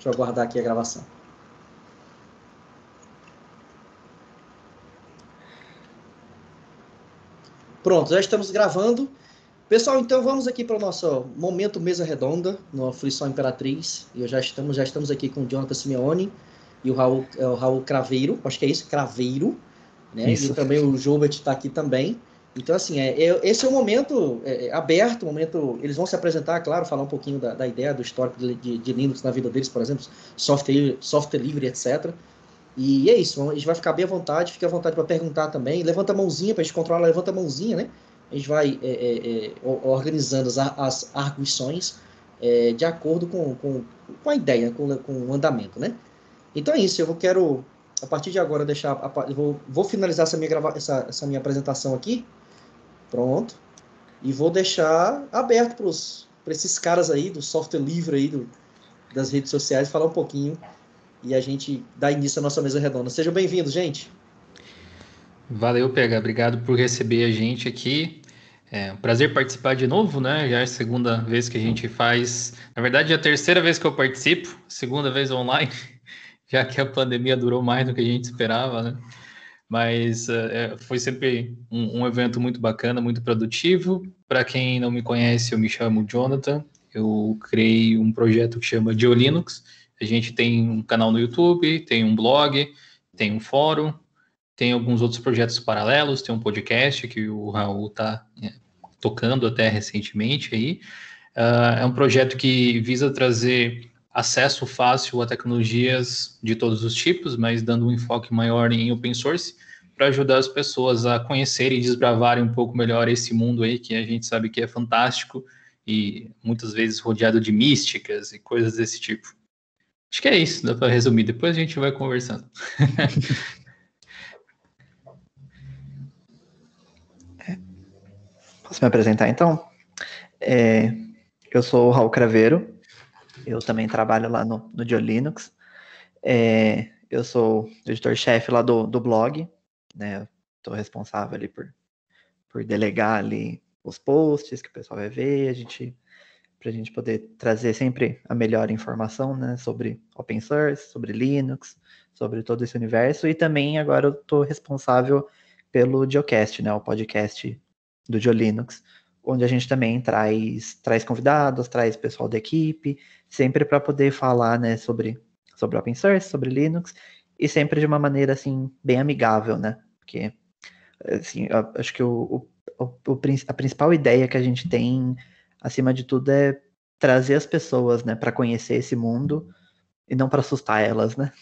Deixa eu aguardar aqui a gravação. Pronto, já estamos gravando. Pessoal, então vamos aqui para o nosso momento mesa redonda, no Aflição Imperatriz. E já estamos aqui com o Jonathan Simeone e o Raul Craveiro, acho que é isso, Craveiro, né? Isso. E também o Joubert está aqui também. Então, assim, esse é o momento aberto, o momento. Eles vão se apresentar, claro, falar um pouquinho da ideia, do histórico de Linux na vida deles, por exemplo, software livre, etc. E é isso, a gente vai ficar bem à vontade, fica à vontade para perguntar também. Levanta a mãozinha, para a gente controlar, levanta a mãozinha, né? A gente vai organizando as arguições de acordo com a ideia, com o andamento, né? Então é isso, quero, a partir de agora, vou finalizar essa minha apresentação aqui, pronto, e vou deixar aberto para esses caras aí do software livre aí, das redes sociais, falar um pouquinho e a gente dá início à nossa mesa redonda. Sejam bem-vindos, gente. Valeu, PH. Obrigado por receber a gente aqui. É um prazer participar de novo, né? Já é a segunda vez que a gente faz. Na verdade, é a terceira vez que eu participo, segunda vez online, já que a pandemia durou mais do que a gente esperava, né? Mas foi sempre um evento muito bacana, muito produtivo. Para quem não me conhece, eu me chamo Jonathan. Eu criei um projeto que chama GeoLinux. A gente tem um canal no YouTube, tem um blog, tem um fórum, tem alguns outros projetos paralelos, tem um podcast que o Raul está tocando até recentemente aí. É um projeto que visa trazer acesso fácil a tecnologias de todos os tipos, mas dando um enfoque maior em open source, para ajudar as pessoas a conhecerem e desbravarem um pouco melhor esse mundo aí, que a gente sabe que é fantástico e muitas vezes rodeado de místicas e coisas desse tipo. Acho que é isso, dá para resumir. Depois a gente vai conversando. Posso me apresentar, então? Eu sou o Raul Craveiro, eu também trabalho lá no GeoLinux. Eu sou editor-chefe lá do blog, né? Estou responsável ali por delegar ali os posts que o pessoal vai ver, para a gente poder trazer sempre a melhor informação, né, sobre open source, sobre Linux, sobre todo esse universo. E também agora eu estou responsável pelo Geocast, né, o podcast do GeoLinux, onde a gente também traz convidados, traz pessoal da equipe, sempre para poder falar, né, sobre open source, sobre Linux, e sempre de uma maneira, assim, bem amigável, né, porque, assim, eu acho que a principal ideia que a gente tem, acima de tudo, é trazer as pessoas, né, para conhecer esse mundo, e não para assustar elas, né.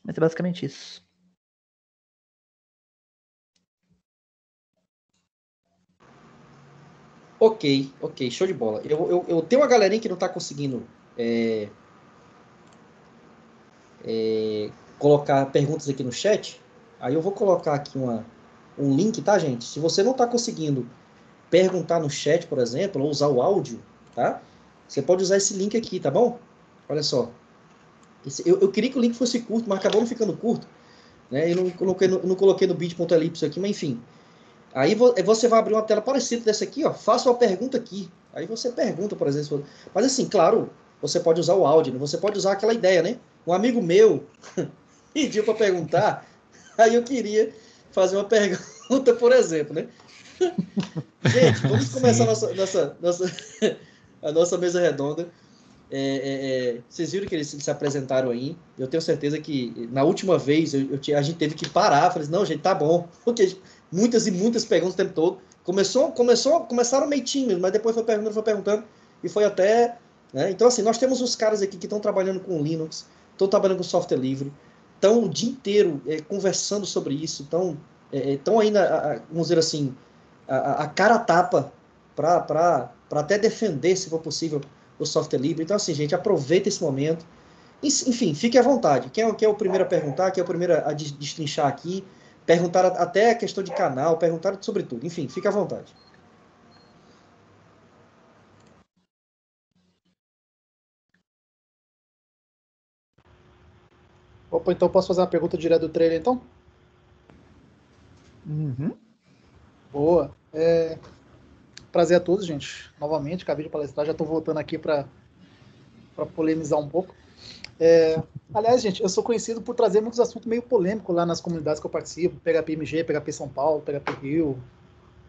Mas é basicamente isso. Ok, show de bola. Eu tenho uma galerinha que não está conseguindo colocar perguntas aqui no chat. Aí eu vou colocar aqui um link, tá, gente? Se você não está conseguindo perguntar no chat, por exemplo, ou usar o áudio, tá? Você pode usar esse link aqui, tá bom? Olha só. Eu queria que o link fosse curto, mas acabou não ficando curto. Né? Eu não coloquei no bit.ly isso aqui, mas enfim. Aí você vai abrir uma tela parecida dessa aqui, ó. Faça uma pergunta aqui. Aí você pergunta, por exemplo. Mas assim, claro, você pode usar o áudio, né? Você pode usar aquela ideia, né? Um amigo meu pediu para perguntar, aí eu queria fazer uma pergunta, por exemplo, né? Gente, vamos começar a nossa mesa redonda. Vocês viram que eles se apresentaram aí. Eu tenho certeza que na última vez a gente teve que parar. Falei, não, gente, tá bom. Porque muitas e muitas perguntas o tempo todo. Começaram meio tímidos, mas depois foi perguntando. E foi até. Né? Então, assim, nós temos os caras aqui que estão trabalhando com Linux, estão trabalhando com software livre, estão o dia inteiro conversando sobre isso, estão ainda, vamos dizer assim, a cara a tapa para até defender, se for possível, o software livre. Então, assim, gente, aproveita esse momento. Enfim, fique à vontade. Quem é o primeiro a perguntar, quem é o primeiro a destrinchar aqui, perguntar até a questão de canal, perguntar sobre tudo. Enfim, fique à vontade. Opa, então posso fazer uma pergunta direto do trailer, então? Uhum. Boa. Prazer a todos, gente. Novamente, acabei de palestrar, já estou voltando aqui para polemizar um pouco. Aliás, gente, eu sou conhecido por trazer muitos assuntos meio polêmicos lá nas comunidades que eu participo, PHPMG, PHP São Paulo, PHP Rio,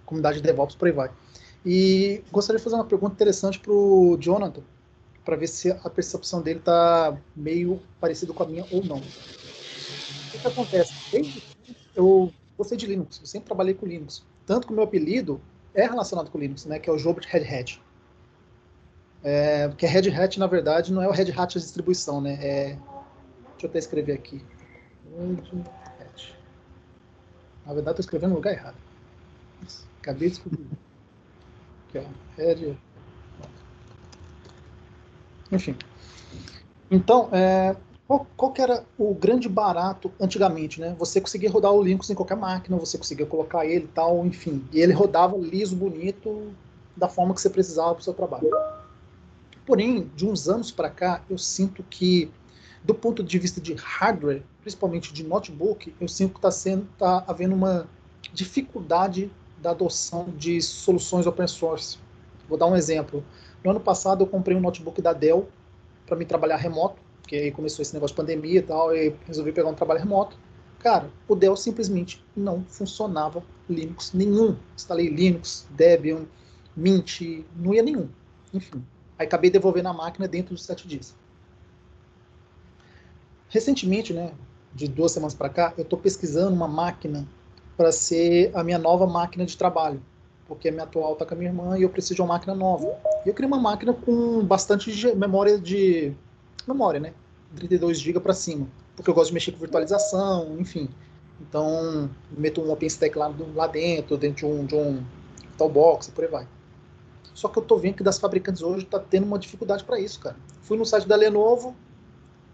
comunidade de DevOps, por aí vai. E gostaria de fazer uma pergunta interessante para o Jonathan, para ver se a percepção dele está meio parecida com a minha ou não. O que acontece? Eu gostei de Linux, eu sempre trabalhei com Linux, tanto que o meu apelido é relacionado com Linux, né, que é o Jobert Red Hat. Porque Red Hat, na verdade, não é o Red Hat a distribuição, né? Deixa eu até escrever aqui. Red Hat. Na verdade, estou escrevendo no lugar errado. Acabei de descobrir. Aqui, ó. Red. Enfim. Então, qual que era o grande barato antigamente, né? Você conseguia rodar o Linux em qualquer máquina, você conseguia colocar ele e tal, enfim. E ele rodava liso, bonito, da forma que você precisava para o seu trabalho. Porém, de uns anos para cá, eu sinto que, do ponto de vista de hardware, principalmente de notebook, eu sinto que está havendo uma dificuldade da adoção de soluções open source. Vou dar um exemplo. No ano passado, eu comprei um notebook da Dell para me trabalhar remoto, porque aí começou esse negócio de pandemia e tal, e resolvi pegar um trabalho remoto. Cara, o Dell simplesmente não funcionava Linux nenhum. Instalei Linux, Debian, Mint, não ia nenhum. Enfim. Aí acabei devolvendo a máquina dentro de 7 dias. Recentemente, né, de 2 semanas para cá, eu estou pesquisando uma máquina para ser a minha nova máquina de trabalho, porque a minha atual está com a minha irmã e eu preciso de uma máquina nova. E eu queria uma máquina com bastante memória, né, 32 GB para cima, porque eu gosto de mexer com virtualização, enfim. Então, meto um OpenStack lá dentro de um VirtualBox e por aí vai. Só que eu tô vendo que das fabricantes hoje tá tendo uma dificuldade para isso, cara. Fui no site da Lenovo,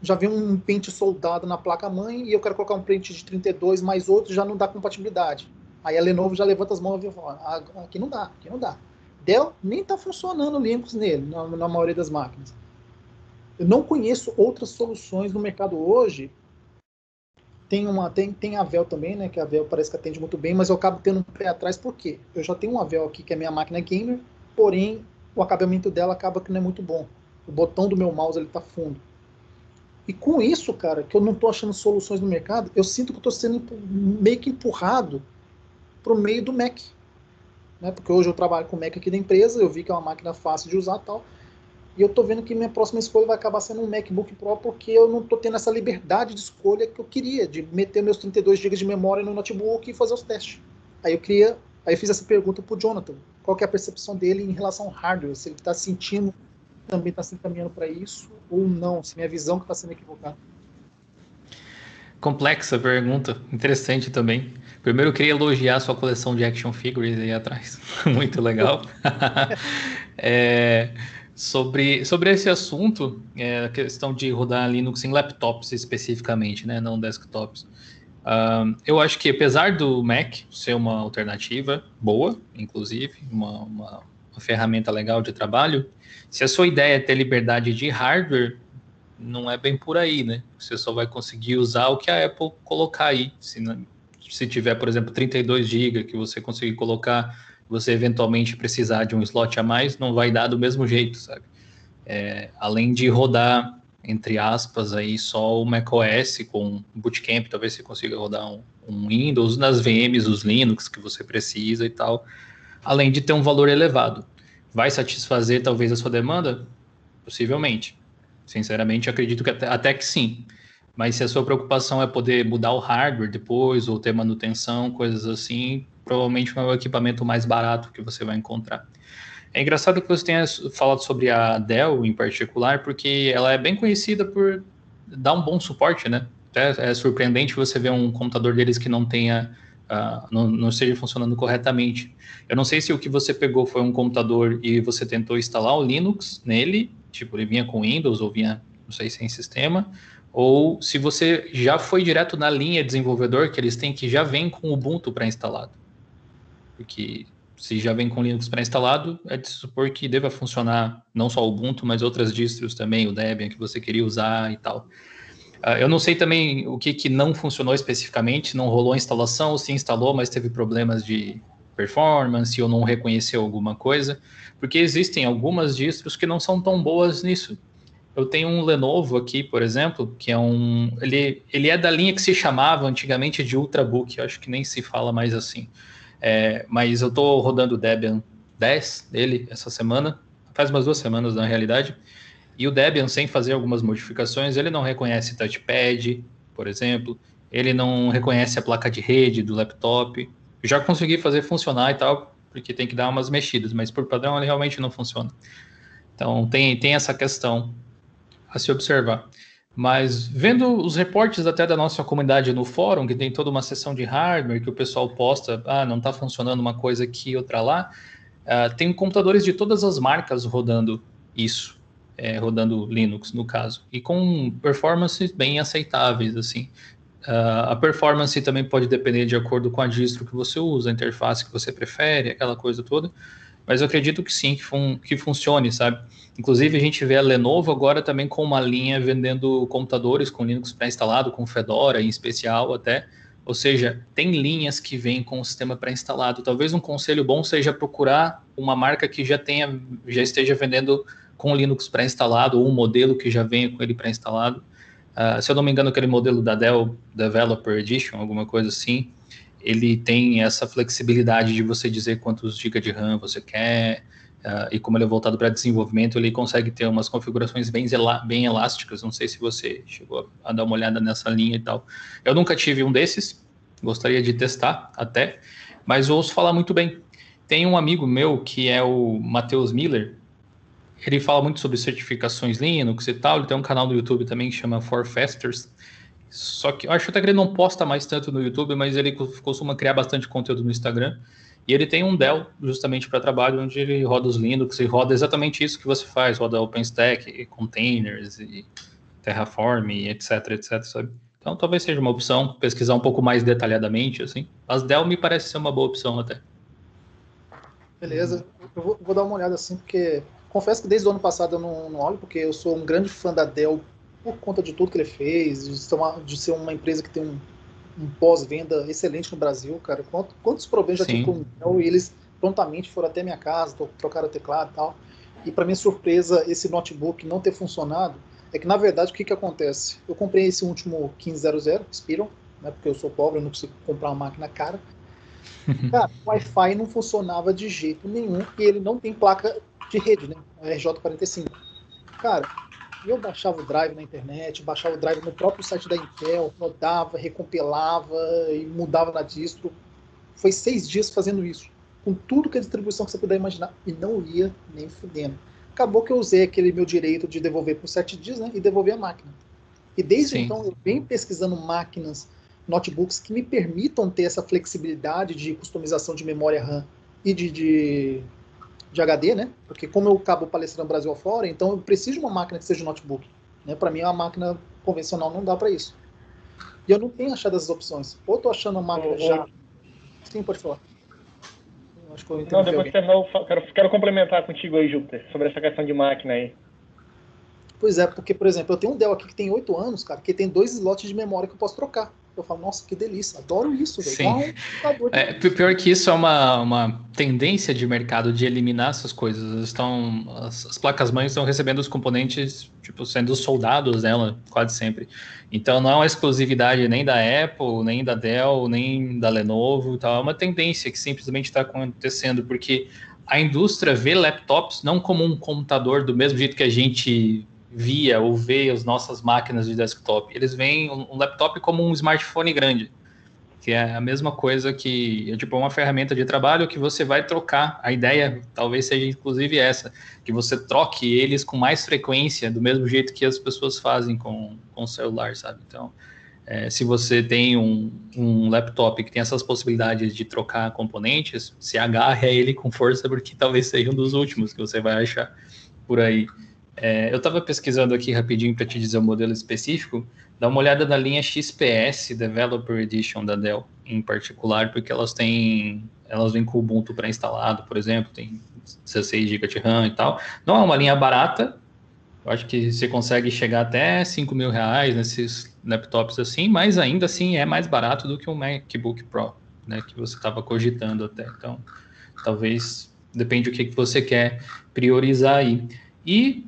já vi um pente soldado na placa-mãe e eu quero colocar um pente de 32 mais outro, já não dá compatibilidade. Aí a Lenovo já levanta as mãos e fala, aqui não dá. Dell nem tá funcionando o Linux nele, na maioria das máquinas. Eu não conheço outras soluções no mercado hoje. Tem a Avel também, né? Que a Avel parece que atende muito bem, mas eu acabo tendo um pé atrás, por quê? Eu já tenho um Avel aqui, que é minha máquina gamer, porém o acabamento dela acaba que não é muito bom. O botão do meu mouse ele tá fundo. E com isso, cara, que eu não tô achando soluções no mercado, eu sinto que eu tô sendo meio que empurrado pro meio do Mac. Né? Porque hoje eu trabalho com o Mac aqui da empresa, eu vi que é uma máquina fácil de usar e tal. E eu tô vendo que minha próxima escolha vai acabar sendo um MacBook Pro, porque eu não tô tendo essa liberdade de escolha que eu queria, de meter meus 32 GB de memória no notebook e fazer os testes. Aí eu fiz essa pergunta pro Jonathan, qual que é a percepção dele em relação ao hardware, se ele tá sentindo, também tá se encaminhando para isso, ou não, se minha visão que tá sendo equivocada. Complexa pergunta, interessante também. Primeiro eu queria elogiar a sua coleção de action figures aí atrás, muito legal. Sobre esse assunto, a questão de rodar Linux em laptops especificamente, né, não desktops. Eu acho que apesar do Mac ser uma alternativa boa, inclusive, uma ferramenta legal de trabalho, se a sua ideia é ter liberdade de hardware, não é bem por aí, né? Você só vai conseguir usar o que a Apple colocar aí. Se tiver, por exemplo, 32 GB que você conseguir colocar, você eventualmente precisar de um slot a mais, não vai dar do mesmo jeito, sabe? Além de rodar, entre aspas, aí só o macOS com Bootcamp, talvez você consiga rodar um Windows nas VMs, os Linux que você precisa e tal. Além de ter um valor elevado. Vai satisfazer talvez a sua demanda? Possivelmente. Sinceramente, acredito que até que sim. Mas se a sua preocupação é poder mudar o hardware depois, ou ter manutenção, coisas assim, provavelmente não é o equipamento mais barato que você vai encontrar. É engraçado que você tenha falado sobre a Dell em particular, porque ela é bem conhecida por dar um bom suporte, né? É surpreendente você ver um computador deles que não tenha, não esteja funcionando corretamente. Eu não sei se o que você pegou foi um computador e você tentou instalar o Linux nele, tipo, ele vinha com Windows ou vinha, não sei, sem sistema, ou se você já foi direto na linha desenvolvedor que eles têm, que já vem com o Ubuntu pré-instalado. Porque se já vem com Linux pré-instalado, é de supor que deva funcionar não só o Ubuntu, mas outras distros também, o Debian que você queria usar e tal. Eu não sei também o que não funcionou especificamente, não rolou a instalação, ou se instalou, mas teve problemas de performance ou não reconheceu alguma coisa, porque existem algumas distros que não são tão boas nisso. Eu tenho um Lenovo aqui, por exemplo, que é ele é da linha que se chamava antigamente de Ultrabook, eu acho que nem se fala mais assim. Mas eu estou rodando o Debian 10 dele essa semana, faz umas 2 semanas na realidade, e o Debian, sem fazer algumas modificações, ele não reconhece touchpad, por exemplo, ele não reconhece a placa de rede do laptop. Eu já consegui fazer funcionar e tal, porque tem que dar umas mexidas, mas por padrão ele realmente não funciona. Então tem essa questão a se observar. Mas vendo os reportes até da nossa comunidade no fórum, que tem toda uma seção de hardware, que o pessoal posta, não está funcionando uma coisa aqui, outra lá, tem computadores de todas as marcas rodando isso, rodando Linux, no caso, e com performances bem aceitáveis, assim. A performance também pode depender de acordo com a distro que você usa, a interface que você prefere, aquela coisa toda. Mas eu acredito que sim, que funcione, sabe? Inclusive, a gente vê a Lenovo agora também com uma linha vendendo computadores com Linux pré-instalado, com Fedora em especial até. Ou seja, tem linhas que vêm com o sistema pré-instalado. Talvez um conselho bom seja procurar uma marca que já esteja vendendo com Linux pré-instalado, ou um modelo que já venha com ele pré-instalado. Se eu não me engano, aquele modelo da Dell Developer Edition, alguma coisa assim, ele tem essa flexibilidade de você dizer quantos GB de RAM você quer, e como ele é voltado para desenvolvimento, ele consegue ter umas configurações bem elásticas. Não sei se você chegou a dar uma olhada nessa linha e tal. Eu nunca tive um desses, gostaria de testar até, mas ouço falar muito bem. Tem um amigo meu, que é o Matheus Miller, ele fala muito sobre certificações Linux e tal, ele tem um canal no YouTube também que chama ForFasters. Só que eu acho até que ele não posta mais tanto no YouTube, mas ele costuma criar bastante conteúdo no Instagram. E ele tem um Dell, justamente para trabalho, onde ele roda os Linux e roda exatamente isso que você faz, roda OpenStack, containers, e Terraform, e etc, sabe? Então talvez seja uma opção, pesquisar um pouco mais detalhadamente, assim. Mas Dell me parece ser uma boa opção até. Beleza, eu vou dar uma olhada assim, porque confesso que desde o ano passado eu não olho, porque eu sou um grande fã da Dell por conta de tudo que ele fez, de ser uma empresa que tem um pós-venda excelente no Brasil, cara. Quantos problemas já tive com o Dell e eles prontamente foram até minha casa, trocaram o teclado e tal. E para minha surpresa, esse notebook não ter funcionado, é que na verdade o que acontece? Eu comprei esse último 1500 Spiral, né, porque eu sou pobre, eu não consigo comprar uma máquina cara. Cara, o Wi-Fi não funcionava de jeito nenhum e ele não tem placa de rede, né? RJ45. Cara, eu baixava o drive na internet, baixava o drive no próprio site da Intel, rodava, recompilava e mudava na distro. Foi 6 dias fazendo isso, com tudo que a distribuição que você puder imaginar, e não ia nem fudendo. Acabou que eu usei aquele meu direito de devolver por 7 dias, né, e devolver a máquina. E desde então eu venho pesquisando máquinas, notebooks que me permitam ter essa flexibilidade de customização de memória RAM e de HD, né? Porque como eu acabo palestrando Brasil afora, então eu preciso de uma máquina que seja um notebook. Né? Para mim, uma máquina convencional não dá para isso. E eu não tenho achado essas opções. Ou estou achando uma máquina já... Sim, pode falar. Acho que eu não, depois que terminar, quero complementar contigo aí, Júpiter, sobre essa questão de máquina aí. Pois é, porque, por exemplo, eu tenho um Dell aqui que tem 8 anos, cara, que tem 2 slots de memória que eu posso trocar. Eu falo, nossa, que delícia, adoro isso, velho. Sim. Pior que isso é uma tendência de mercado de eliminar essas coisas. As placas-mães estão recebendo os componentes, tipo, sendo soldados nela, quase sempre. Então não é uma exclusividade nem da Apple, nem da Dell, nem da Lenovo, tal. É uma tendência que simplesmente está acontecendo, porque a indústria vê laptops não como um computador do mesmo jeito que a gente via ou vê as nossas máquinas de desktop. Eles veem um laptop como um smartphone grande, que é a mesma coisa que é tipo uma ferramenta de trabalho que você vai trocar. A ideia talvez seja inclusive essa, que você troque eles com mais frequência, do mesmo jeito que as pessoas fazem com o celular, sabe? Então, se você tem um laptop que tem essas possibilidades de trocar componentes, se agarre a ele com força, porque talvez seja um dos últimos que você vai achar por aí. Eu estava pesquisando aqui rapidinho para te dizer o modelo específico. Dá uma olhada na linha XPS Developer Edition da Dell, em particular, porque elas vêm com o Ubuntu pré-instalado, por exemplo, tem 16 GB de RAM e tal. Não é uma linha barata, eu acho que você consegue chegar até R$5.000 nesses laptops assim, mas ainda assim é mais barato do que um MacBook Pro, né, que você estava cogitando até. Então, talvez, depende do que você quer priorizar aí. E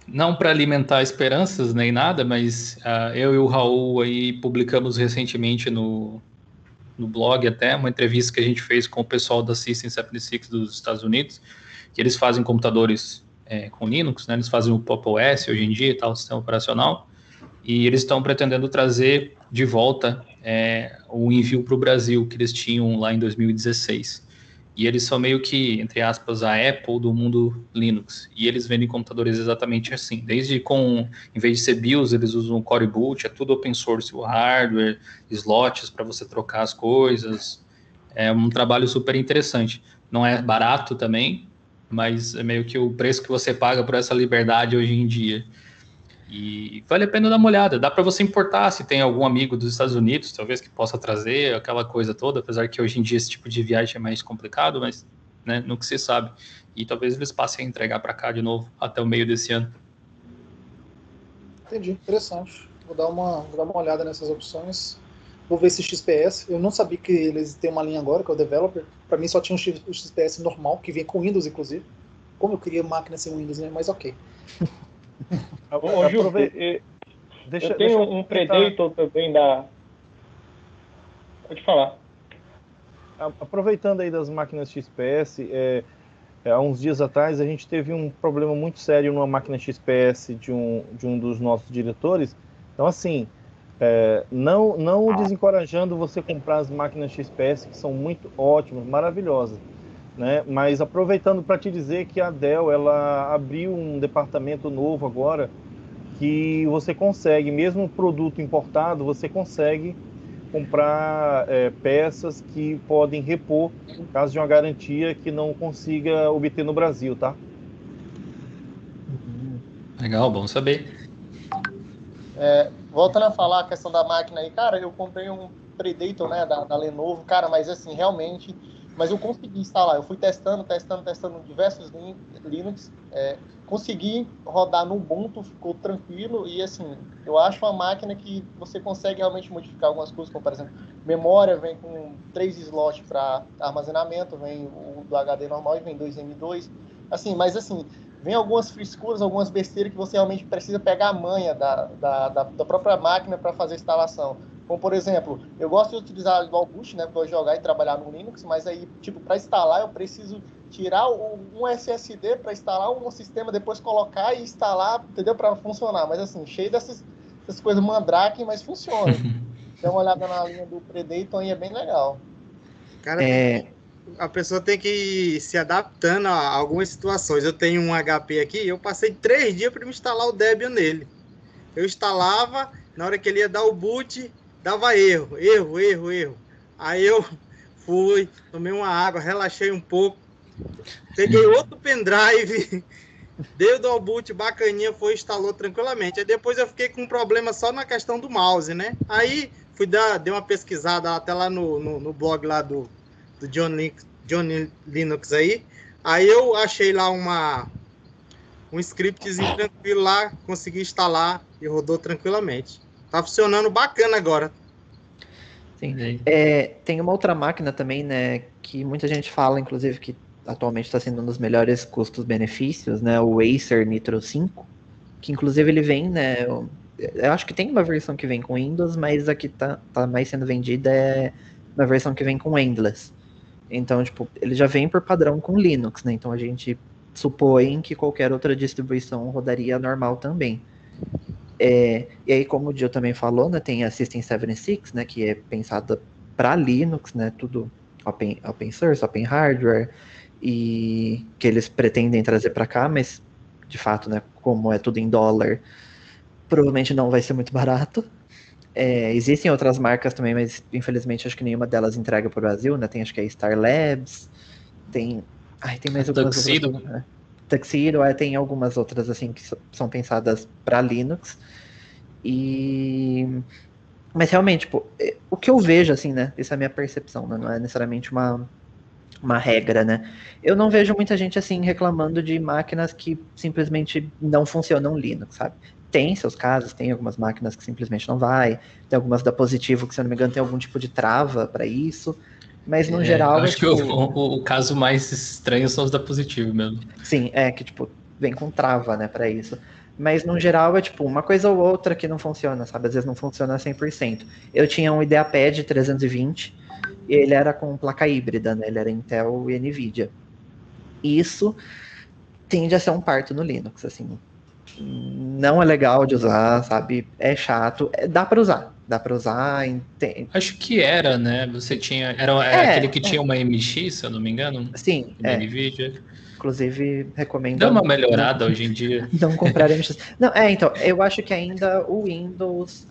Não para alimentar esperanças nem nada, mas eu e o Raul aí publicamos recentemente no blog até uma entrevista que a gente fez com o pessoal da System76 dos Estados Unidos, que eles fazem computadores com Linux, né? Eles fazem o Pop! OS hoje em dia e tal, sistema operacional, e eles estão pretendendo trazer de volta o envio para o Brasil que eles tinham lá em 2016. E eles são meio que, entre aspas, a Apple do mundo Linux. E eles vendem computadores exatamente assim. Desde em vez de ser BIOS, eles usam o Core Boot, é tudo open source, o hardware, slots para você trocar as coisas. É um trabalho super interessante. Não é barato também, mas é meio que o preço que você paga por essa liberdade hoje em dia. E vale a pena dar uma olhada. Dá para você importar, se tem algum amigo dos Estados Unidos, talvez que possa trazer aquela coisa toda, apesar que hoje em dia esse tipo de viagem é mais complicado, mas né, nunca se sabe. E talvez eles passem a entregar para cá de novo até o meio desse ano. Entendi, interessante. Vou dar uma olhada nessas opções. Vou ver esse XPS. Eu não sabia que eles têm uma linha agora, que é o Developer. Para mim só tinha o XPS normal, que vem com Windows, inclusive. Como eu queria máquina sem Windows, né? Mas ok. Ô, Gil, eu tenho um Predator também da... Pode falar. Aproveitando aí das máquinas XPS, há uns dias atrás a gente teve um problema muito sério numa máquina XPS de um dos nossos diretores. Então, assim, não desencorajando você comprar as máquinas XPS, que são muito ótimas, maravilhosas, né? Mas aproveitando para te dizer que a Dell ela abriu um departamento novo agora, que você consegue, mesmo produto importado, você consegue comprar peças que podem repor caso de uma garantia que não consiga obter no Brasil, tá? Legal, bom saber. Voltando a falar a questão da máquina aí, cara, eu comprei um Predator, né, da Lenovo, cara, mas assim, realmente, mas eu consegui instalar, eu fui testando diversos Linux, consegui rodar no Ubuntu, ficou tranquilo, e assim, eu acho uma máquina que você consegue realmente modificar algumas coisas, como por exemplo, memória vem com 3 slots para armazenamento, vem o do HD normal e vem 2 M2, assim, mas assim, vem algumas frescuras, algumas besteiras que você realmente precisa pegar a manha da própria máquina para fazer a instalação. Como, por exemplo, eu gosto de utilizar o Dual Boot, né, para jogar e trabalhar no Linux, mas aí, tipo, para instalar eu preciso tirar um SSD para instalar um sistema, depois colocar e instalar, entendeu? Para funcionar. Mas assim, cheio dessas coisas mandrake, mas funciona. Dá uma olhada na linha do Predator e é bem legal. Cara, a pessoa tem que ir se adaptando a algumas situações. Eu tenho um HP aqui, eu passei 3 dias para me instalar o Debian nele. Eu instalava, na hora que ele ia dar o boot, dava erro. Aí eu fui, tomei uma água, relaxei um pouco, peguei outro pendrive, dei o dual boot bacaninha, instalou tranquilamente. Aí depois eu fiquei com um problema só na questão do mouse, né? Aí dei uma pesquisada até lá no blog lá do John Linux aí. Aí eu achei lá um scriptzinho tranquilo lá, consegui instalar e rodou tranquilamente. Tá funcionando bacana agora. Sim. Tem uma outra máquina também, né, que muita gente fala, inclusive, que atualmente está sendo um dos melhores custos-benefícios, né, o Acer Nitro 5, que inclusive ele vem, né, eu acho que tem uma versão que vem com Windows, mas a que tá mais sendo vendida é uma versão que vem com Endless. Então, tipo, ele já vem por padrão com Linux, né, então a gente supõe que qualquer outra distribuição rodaria normal também. E aí, como o Gil também falou, né, tem a System76, né, que é pensada para Linux, né, tudo open source, open hardware, e que eles pretendem trazer para cá, mas de fato, né, como é tudo em dólar, provavelmente não vai ser muito barato. Existem outras marcas também, mas infelizmente acho que nenhuma delas entrega para o Brasil, né, tem acho que a Star Labs, tem mais algumas Tuxedo. outras, né? Tuxedo, tem algumas outras assim que são pensadas para Linux. Mas realmente, tipo, o que eu vejo assim, né? Essa é a minha percepção, né? Não é necessariamente uma regra, né? Eu não vejo muita gente assim reclamando de máquinas que simplesmente não funcionam Linux, sabe? Tem seus casos, tem algumas máquinas que simplesmente não vai, tem algumas da Positivo que, se eu não me engano, tem algum tipo de trava para isso. Mas no geral. Acho que o caso mais estranho são os da Positivo mesmo. Sim, que tipo, vem com trava, né, pra isso. Mas, no geral, é tipo uma coisa ou outra que não funciona, sabe? Às vezes não funciona 100%. Eu tinha um IdeaPad 320 e ele era com placa híbrida, né? Ele era Intel e NVIDIA. Isso tende a ser um parto no Linux, assim. Não é legal de usar, sabe? É chato. Dá para usar. Acho que era, né? Você tinha. Era aquele que tinha uma MX, se eu não me engano. Sim, NVIDIA. Inclusive, recomendo. Dá uma melhorada hoje em dia. Não comprar MX. Não, então, eu acho que ainda o Windows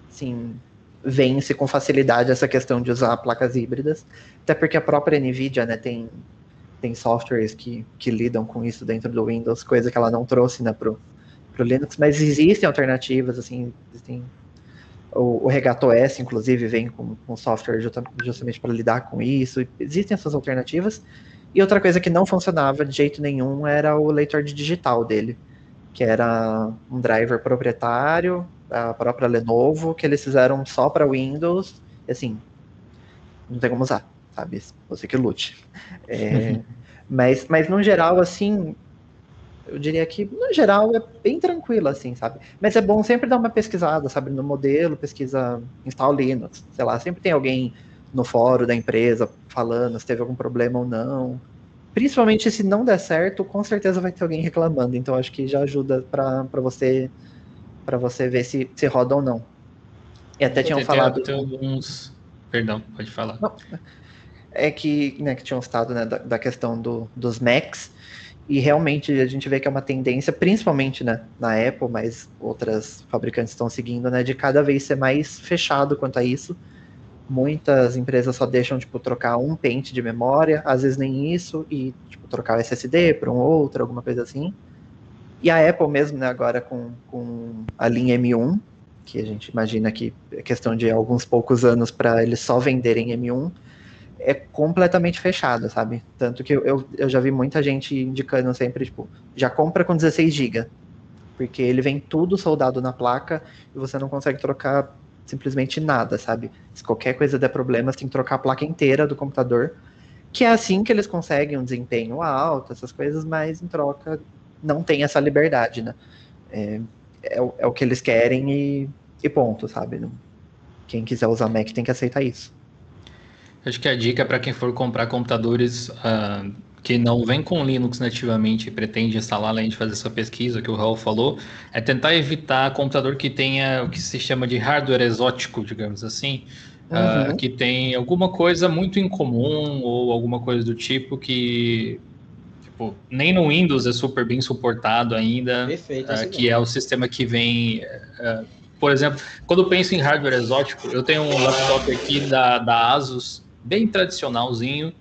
sim, vence com facilidade essa questão de usar placas híbridas. Até porque a própria NVIDIA, né, tem softwares que lidam com isso dentro do Windows, coisa que ela não trouxe, né, pro Linux, mas existem alternativas, assim, o RegatoS, inclusive, vem com software justamente para lidar com isso, existem essas alternativas. E outra coisa que não funcionava de jeito nenhum era o leitor de digital dele, que era um driver proprietário da própria Lenovo, que eles fizeram só para Windows, e assim, não tem como usar, sabe? Você que lute. Mas no geral, assim, eu diria que, no geral, é bem tranquilo, assim, sabe? Mas é bom sempre dar uma pesquisada, sabe? No modelo, pesquisa install Linux, sei lá, sempre tem alguém no fórum da empresa falando se teve algum problema ou não. Principalmente se não der certo, com certeza vai ter alguém reclamando. Então acho que já ajuda para você ver se roda ou não. E até tinham falado. Tem alguns. Perdão, pode falar. Não. É que, né, que tinham citado, né, da questão dos Macs. E realmente a gente vê que é uma tendência, principalmente, né, na Apple, mas outras fabricantes estão seguindo, né, de cada vez ser mais fechado quanto a isso. Muitas empresas só deixam, tipo, trocar um pente de memória, às vezes nem isso, e, tipo, trocar o SSD para um outro, alguma coisa assim. E a Apple mesmo, né, agora com a linha M1, que a gente imagina que é questão de alguns poucos anos para eles só venderem M1, é completamente fechado, sabe? Tanto que eu já vi muita gente indicando sempre, tipo, já compra com 16 GB, porque ele vem tudo soldado na placa e você não consegue trocar simplesmente nada, sabe? Se qualquer coisa der problema, você tem que trocar a placa inteira do computador, que é assim que eles conseguem um desempenho alto, essas coisas, mas em troca não tem essa liberdade, né? É o que eles querem e ponto, sabe? Quem quiser usar Mac tem que aceitar isso. Acho que a dica para quem for comprar computadores que não vem com Linux nativamente e pretende instalar, além de fazer essa pesquisa que o Raul falou, é tentar evitar computador que tenha o que se chama de hardware exótico, digamos assim, que tem alguma coisa muito incomum ou alguma coisa do tipo que, tipo, nem no Windows é super bem suportado ainda. Perfeito, que é o sistema que vem... por exemplo, quando eu penso em hardware exótico, eu tenho um laptop aqui da Asus, bem tradicionalzinho.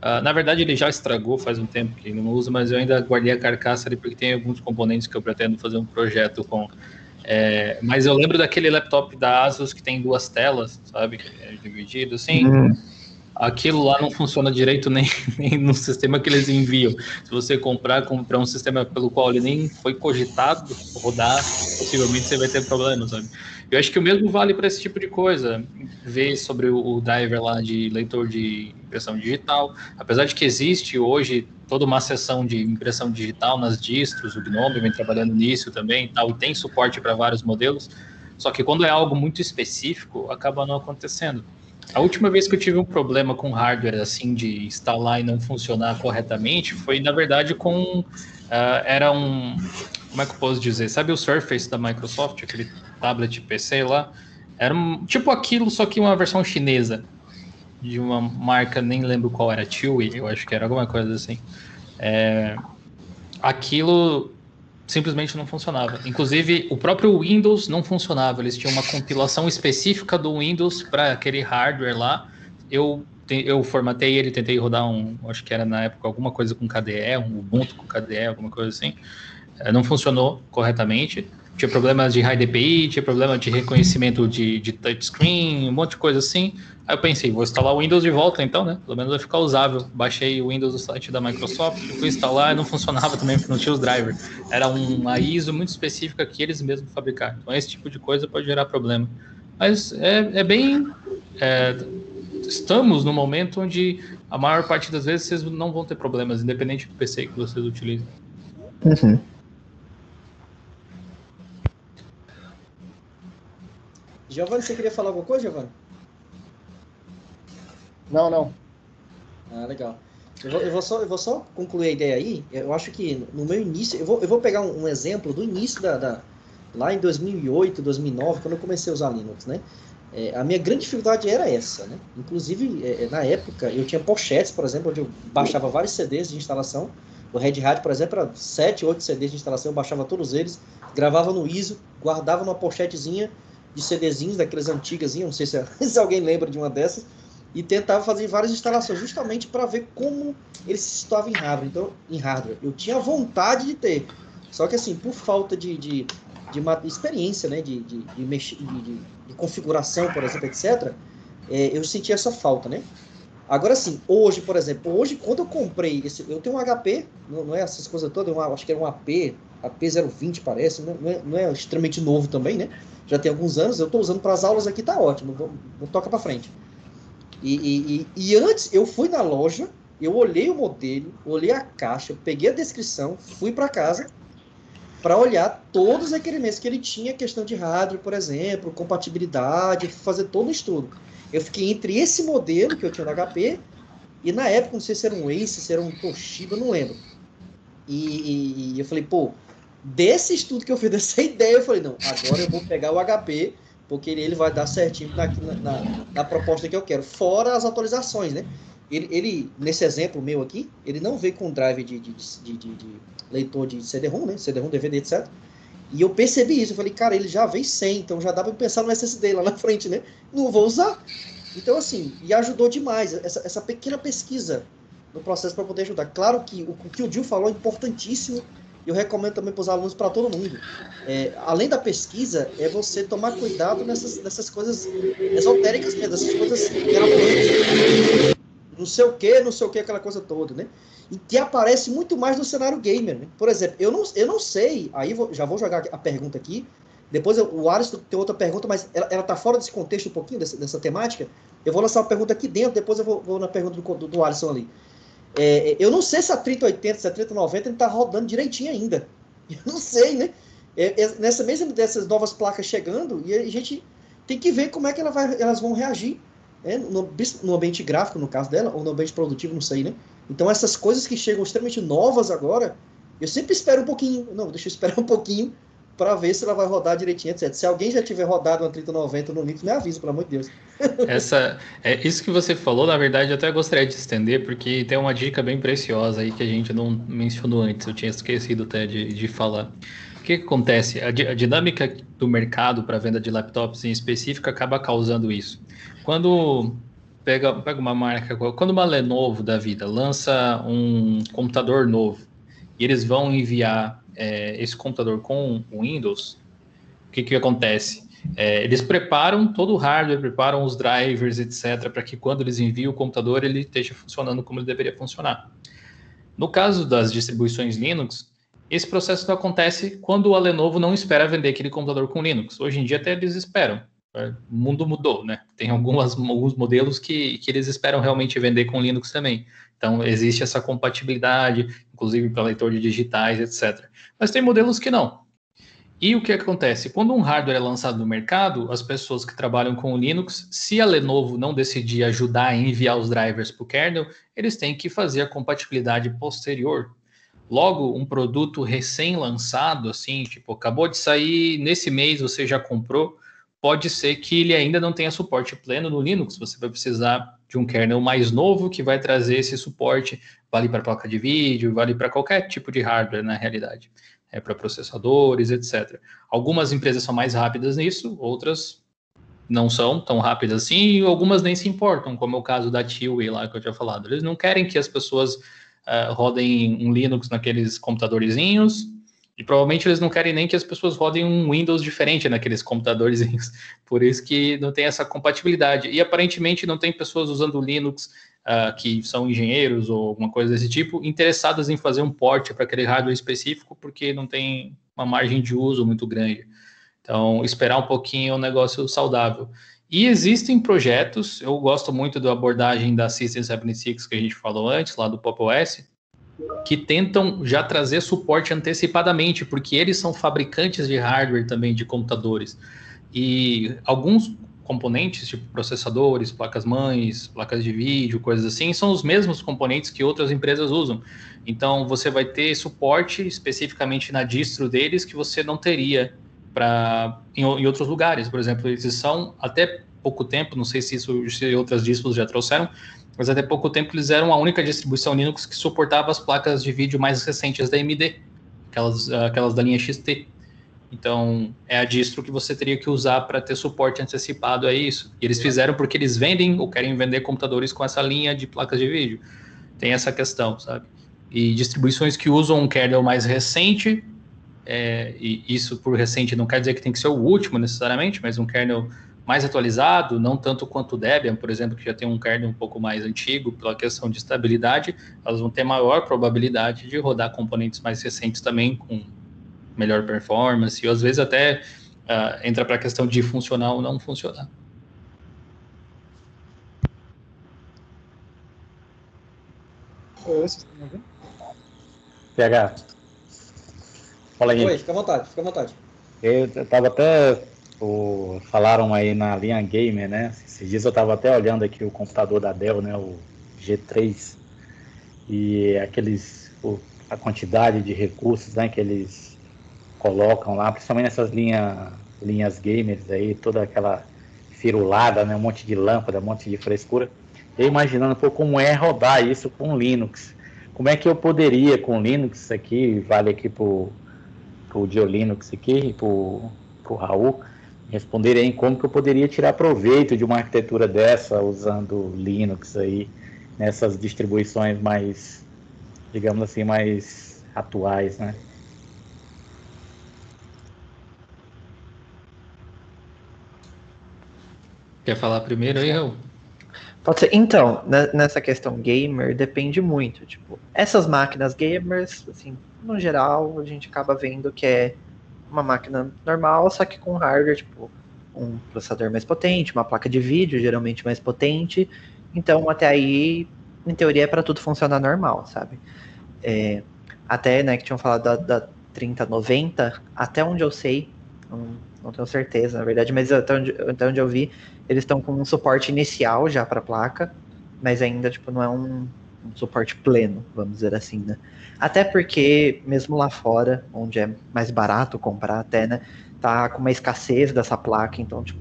Na verdade, ele já estragou faz um tempo que ele não usa, mas eu ainda guardei a carcaça ali porque tem alguns componentes que eu pretendo fazer um projeto com. Mas eu lembro daquele laptop da Asus que tem 2 telas, sabe? Dividido assim. Aquilo lá não funciona direito nem no sistema que eles enviam. Se você comprar um sistema pelo qual ele nem foi cogitado rodar, possivelmente você vai ter problema, sabe? Eu acho que o mesmo vale para esse tipo de coisa. Ver sobre o driver lá de leitor de impressão digital. Apesar de que existe hoje toda uma seção de impressão digital nas distros, o GNOME vem trabalhando nisso também, tal, e tem suporte para vários modelos. Só que quando é algo muito específico, acaba não acontecendo. A última vez que eu tive um problema com hardware, assim, de instalar e não funcionar corretamente, foi, na verdade, com... era um... Como é que eu posso dizer? Sabe o Surface da Microsoft? Aquele tablet PC lá? Era tipo aquilo, só que uma versão chinesa. De uma marca, nem lembro qual era. Chewy, eu acho que era alguma coisa assim. Aquilo simplesmente não funcionava. Inclusive, o próprio Windows não funcionava. Eles tinham uma compilação específica do Windows para aquele hardware lá. Eu formatei ele, tentei rodar acho que era na época alguma coisa com KDE, um Ubuntu com KDE, alguma coisa assim. Não funcionou corretamente. Tinha problemas de high DPI, tinha problema de reconhecimento de touchscreen, um monte de coisa assim. Aí eu pensei, vou instalar o Windows de volta então, né? Pelo menos vai ficar usável. Baixei o Windows do site da Microsoft, fui instalar e não funcionava também porque não tinha os drivers. Era uma ISO muito específica que eles mesmos fabricaram. Então esse tipo de coisa pode gerar problema. Mas estamos no momento onde a maior parte das vezes vocês não vão ter problemas, independente do PC que vocês utilizem. Uhum. Giovanni, você queria falar alguma coisa, Giovanni? Não. Ah, legal. Eu vou só concluir a ideia aí. Eu acho que no meu início, eu vou pegar um exemplo do início lá em 2008, 2009, quando eu comecei a usar Linux, né? A minha grande dificuldade era essa, né? Inclusive, na época, eu tinha pochetes, por exemplo, onde eu baixava vários CDs de instalação. O Red Hat, por exemplo, era 7, 8 CDs de instalação, eu baixava todos eles, gravava no ISO, guardava numa pochetezinha de CDzinhos, daqueles antigas, não sei se alguém lembra de uma dessas, e tentava fazer várias instalações, justamente para ver como ele se situava em hardware. Eu tinha vontade de ter, só que assim, por falta de uma experiência, né, de configuração, por exemplo, etc., eu sentia essa falta, né? Agora sim, hoje, por exemplo, quando eu comprei eu tenho um HP, não é essas coisas todas, acho que era um AP020 parece, não é extremamente novo também, né? Já tem alguns anos, eu estou usando para as aulas aqui, tá ótimo, não toca para frente. E antes, eu fui na loja, eu olhei o modelo, olhei a caixa, peguei a descrição, fui para casa para olhar todos os requerimentos que ele tinha, questão de hardware, por exemplo, compatibilidade, fazer todo o estudo. Eu fiquei entre esse modelo que eu tinha no HP e na época, não sei se era um Ace, se era um Toshiba, não lembro. E eu falei, pô, desse estudo que eu fiz, dessa ideia, eu falei, não, agora eu vou pegar o HP, porque ele vai dar certinho na proposta que eu quero, fora as atualizações, né? Ele, nesse exemplo meu aqui, ele não veio com drive de leitor de CD-ROM, né? CD-ROM, DVD, etc. E eu percebi isso, eu falei, cara, ele já veio sem, então já dá para pensar no SSD lá na frente, né? Não vou usar. Então, assim, e ajudou demais essa pequena pesquisa no processo para poder ajudar. Claro que o que o Gil falou é importantíssimo, e eu recomendo também para os alunos, para todo mundo. Além da pesquisa, é você tomar cuidado nessas coisas esotéricas mesmo, essas coisas mirabolantes. Não sei o que, aquela coisa toda, né? E que aparece muito mais no cenário gamer, né? Por exemplo, eu não sei, aí já vou jogar a pergunta aqui, depois o Alisson tem outra pergunta, mas ela tá fora desse contexto um pouquinho, dessa temática. Eu vou lançar uma pergunta aqui dentro, depois eu vou na pergunta do Alisson ali. Eu não sei se a 3080, se a 3090 ele tá rodando direitinho ainda. Eu não sei, né? Nessa mesma dessas novas placas chegando, e a gente tem que ver como é que elas vão reagir, né? No ambiente gráfico, no caso dela, ou no ambiente produtivo, não sei, né? Então, essas coisas que chegam extremamente novas agora, eu sempre espero um pouquinho. Não, deixa eu esperar um pouquinho para ver se ela vai rodar direitinho, etc. Se alguém já tiver rodado uma 3090 no Linux, me avisa, pelo amor de Deus. Isso que você falou, na verdade, eu até gostaria de estender, porque tem uma dica bem preciosa aí que a gente não mencionou antes, eu tinha esquecido até de falar. O que acontece? A dinâmica do mercado para venda de laptops em específico acaba causando isso. Quando pega uma marca, quando uma Lenovo da vida lança um computador novo e eles vão enviar esse computador com o Windows, o que acontece? Eles preparam todo o hardware, preparam os drivers, etc., para que quando eles enviam o computador, ele esteja funcionando como ele deveria funcionar. No caso das distribuições Linux, esse processo não acontece quando a Lenovo não espera vender aquele computador com Linux. Hoje em dia até eles esperam. O mundo mudou, né? Tem alguns modelos que eles esperam realmente vender com Linux também. Então, existe essa compatibilidade, inclusive para leitor de digitais, etc. Mas tem modelos que não. E o que acontece? Quando um hardware é lançado no mercado, as pessoas que trabalham com o Linux, se a Lenovo não decidir ajudar a enviar os drivers para o kernel, eles têm que fazer a compatibilidade posterior. Logo, um produto recém-lançado, assim, tipo, acabou de sair, nesse mês você já comprou, pode ser que ele ainda não tenha suporte pleno no Linux. Você vai precisar de um kernel mais novo que vai trazer esse suporte. Vale para placa de vídeo, vale para qualquer tipo de hardware, na realidade. Para processadores, etc. Algumas empresas são mais rápidas nisso, outras não são tão rápidas assim, e algumas nem se importam, como é o caso da Tiwai lá que eu tinha falado. Eles não querem que as pessoas rodem um Linux naqueles computadorzinhos, e provavelmente eles não querem nem que as pessoas rodem um Windows diferente naqueles computadorzinhos. Por isso que não tem essa compatibilidade. E aparentemente não tem pessoas usando Linux que são engenheiros ou alguma coisa desse tipo, interessadas em fazer um port para aquele hardware específico, porque não tem uma margem de uso muito grande. Então, esperar um pouquinho é um negócio saudável. E existem projetos, eu gosto muito da abordagem da System76 que a gente falou antes, lá do Pop! OS, que tentam já trazer suporte antecipadamente, porque eles são fabricantes de hardware também, de computadores. e alguns componentes, tipo processadores, placas-mães, placas de vídeo, coisas assim, são os mesmos componentes que outras empresas usam. Então, você vai ter suporte especificamente na distro deles que você não teria em outros lugares. Por exemplo, eles são, até pouco tempo, não sei se outras distros já trouxeram, mas até pouco tempo eles eram a única distribuição Linux que suportava as placas de vídeo mais recentes da AMD, aquelas da linha XT. Então, é a distro que você teria que usar para ter suporte antecipado a isso. E eles fizeram porque eles vendem ou querem vender computadores com essa linha de placas de vídeo. Tem essa questão, sabe? E distribuições que usam um kernel mais recente, e isso por recente não quer dizer que tem que ser o último necessariamente, mas um kernel mais atualizado, não tanto quanto o Debian, por exemplo, que já tem um kernel um pouco mais antigo, pela questão de estabilidade, elas vão ter maior probabilidade de rodar componentes mais recentes também com melhor performance, e às vezes até entra para a questão de funcionar ou não funcionar. PH. Fala aí. Oi, fica à vontade, fica à vontade. Eu tava até... falaram aí na linha gamer, né? Esses dias eu tava até olhando aqui o computador da Dell, né? O G3. E a quantidade de recursos, né, que eles colocam lá, principalmente nessas linhas gamers aí, toda aquela firulada, né? Um monte de lâmpada, um monte de frescura. Eu imaginando, como é rodar isso com Linux. Como é que eu poderia, com Linux aqui, vale aqui pro GeoLinux aqui, pro Raul, responder aí como que eu poderia tirar proveito de uma arquitetura dessa usando Linux aí, nessas distribuições mais, digamos assim, mais atuais, né? Quer falar primeiro aí, Raul? Pode ser. Então, nessa questão gamer, depende muito. Tipo, essas máquinas gamers, assim, no geral, a gente acaba vendo que é uma máquina normal, só que com hardware, tipo, um processador mais potente, uma placa de vídeo geralmente mais potente. Então, até aí, em teoria, é para tudo funcionar normal, sabe? Até, né, que tinham falado da 3090, até onde eu sei, não tenho certeza, na verdade, mas até onde eu vi, eles estão com um suporte inicial já para a placa, mas ainda, tipo, não é um suporte pleno, vamos dizer assim, né? Até porque, mesmo lá fora, onde é mais barato comprar até, né, tá com uma escassez dessa placa, então, tipo,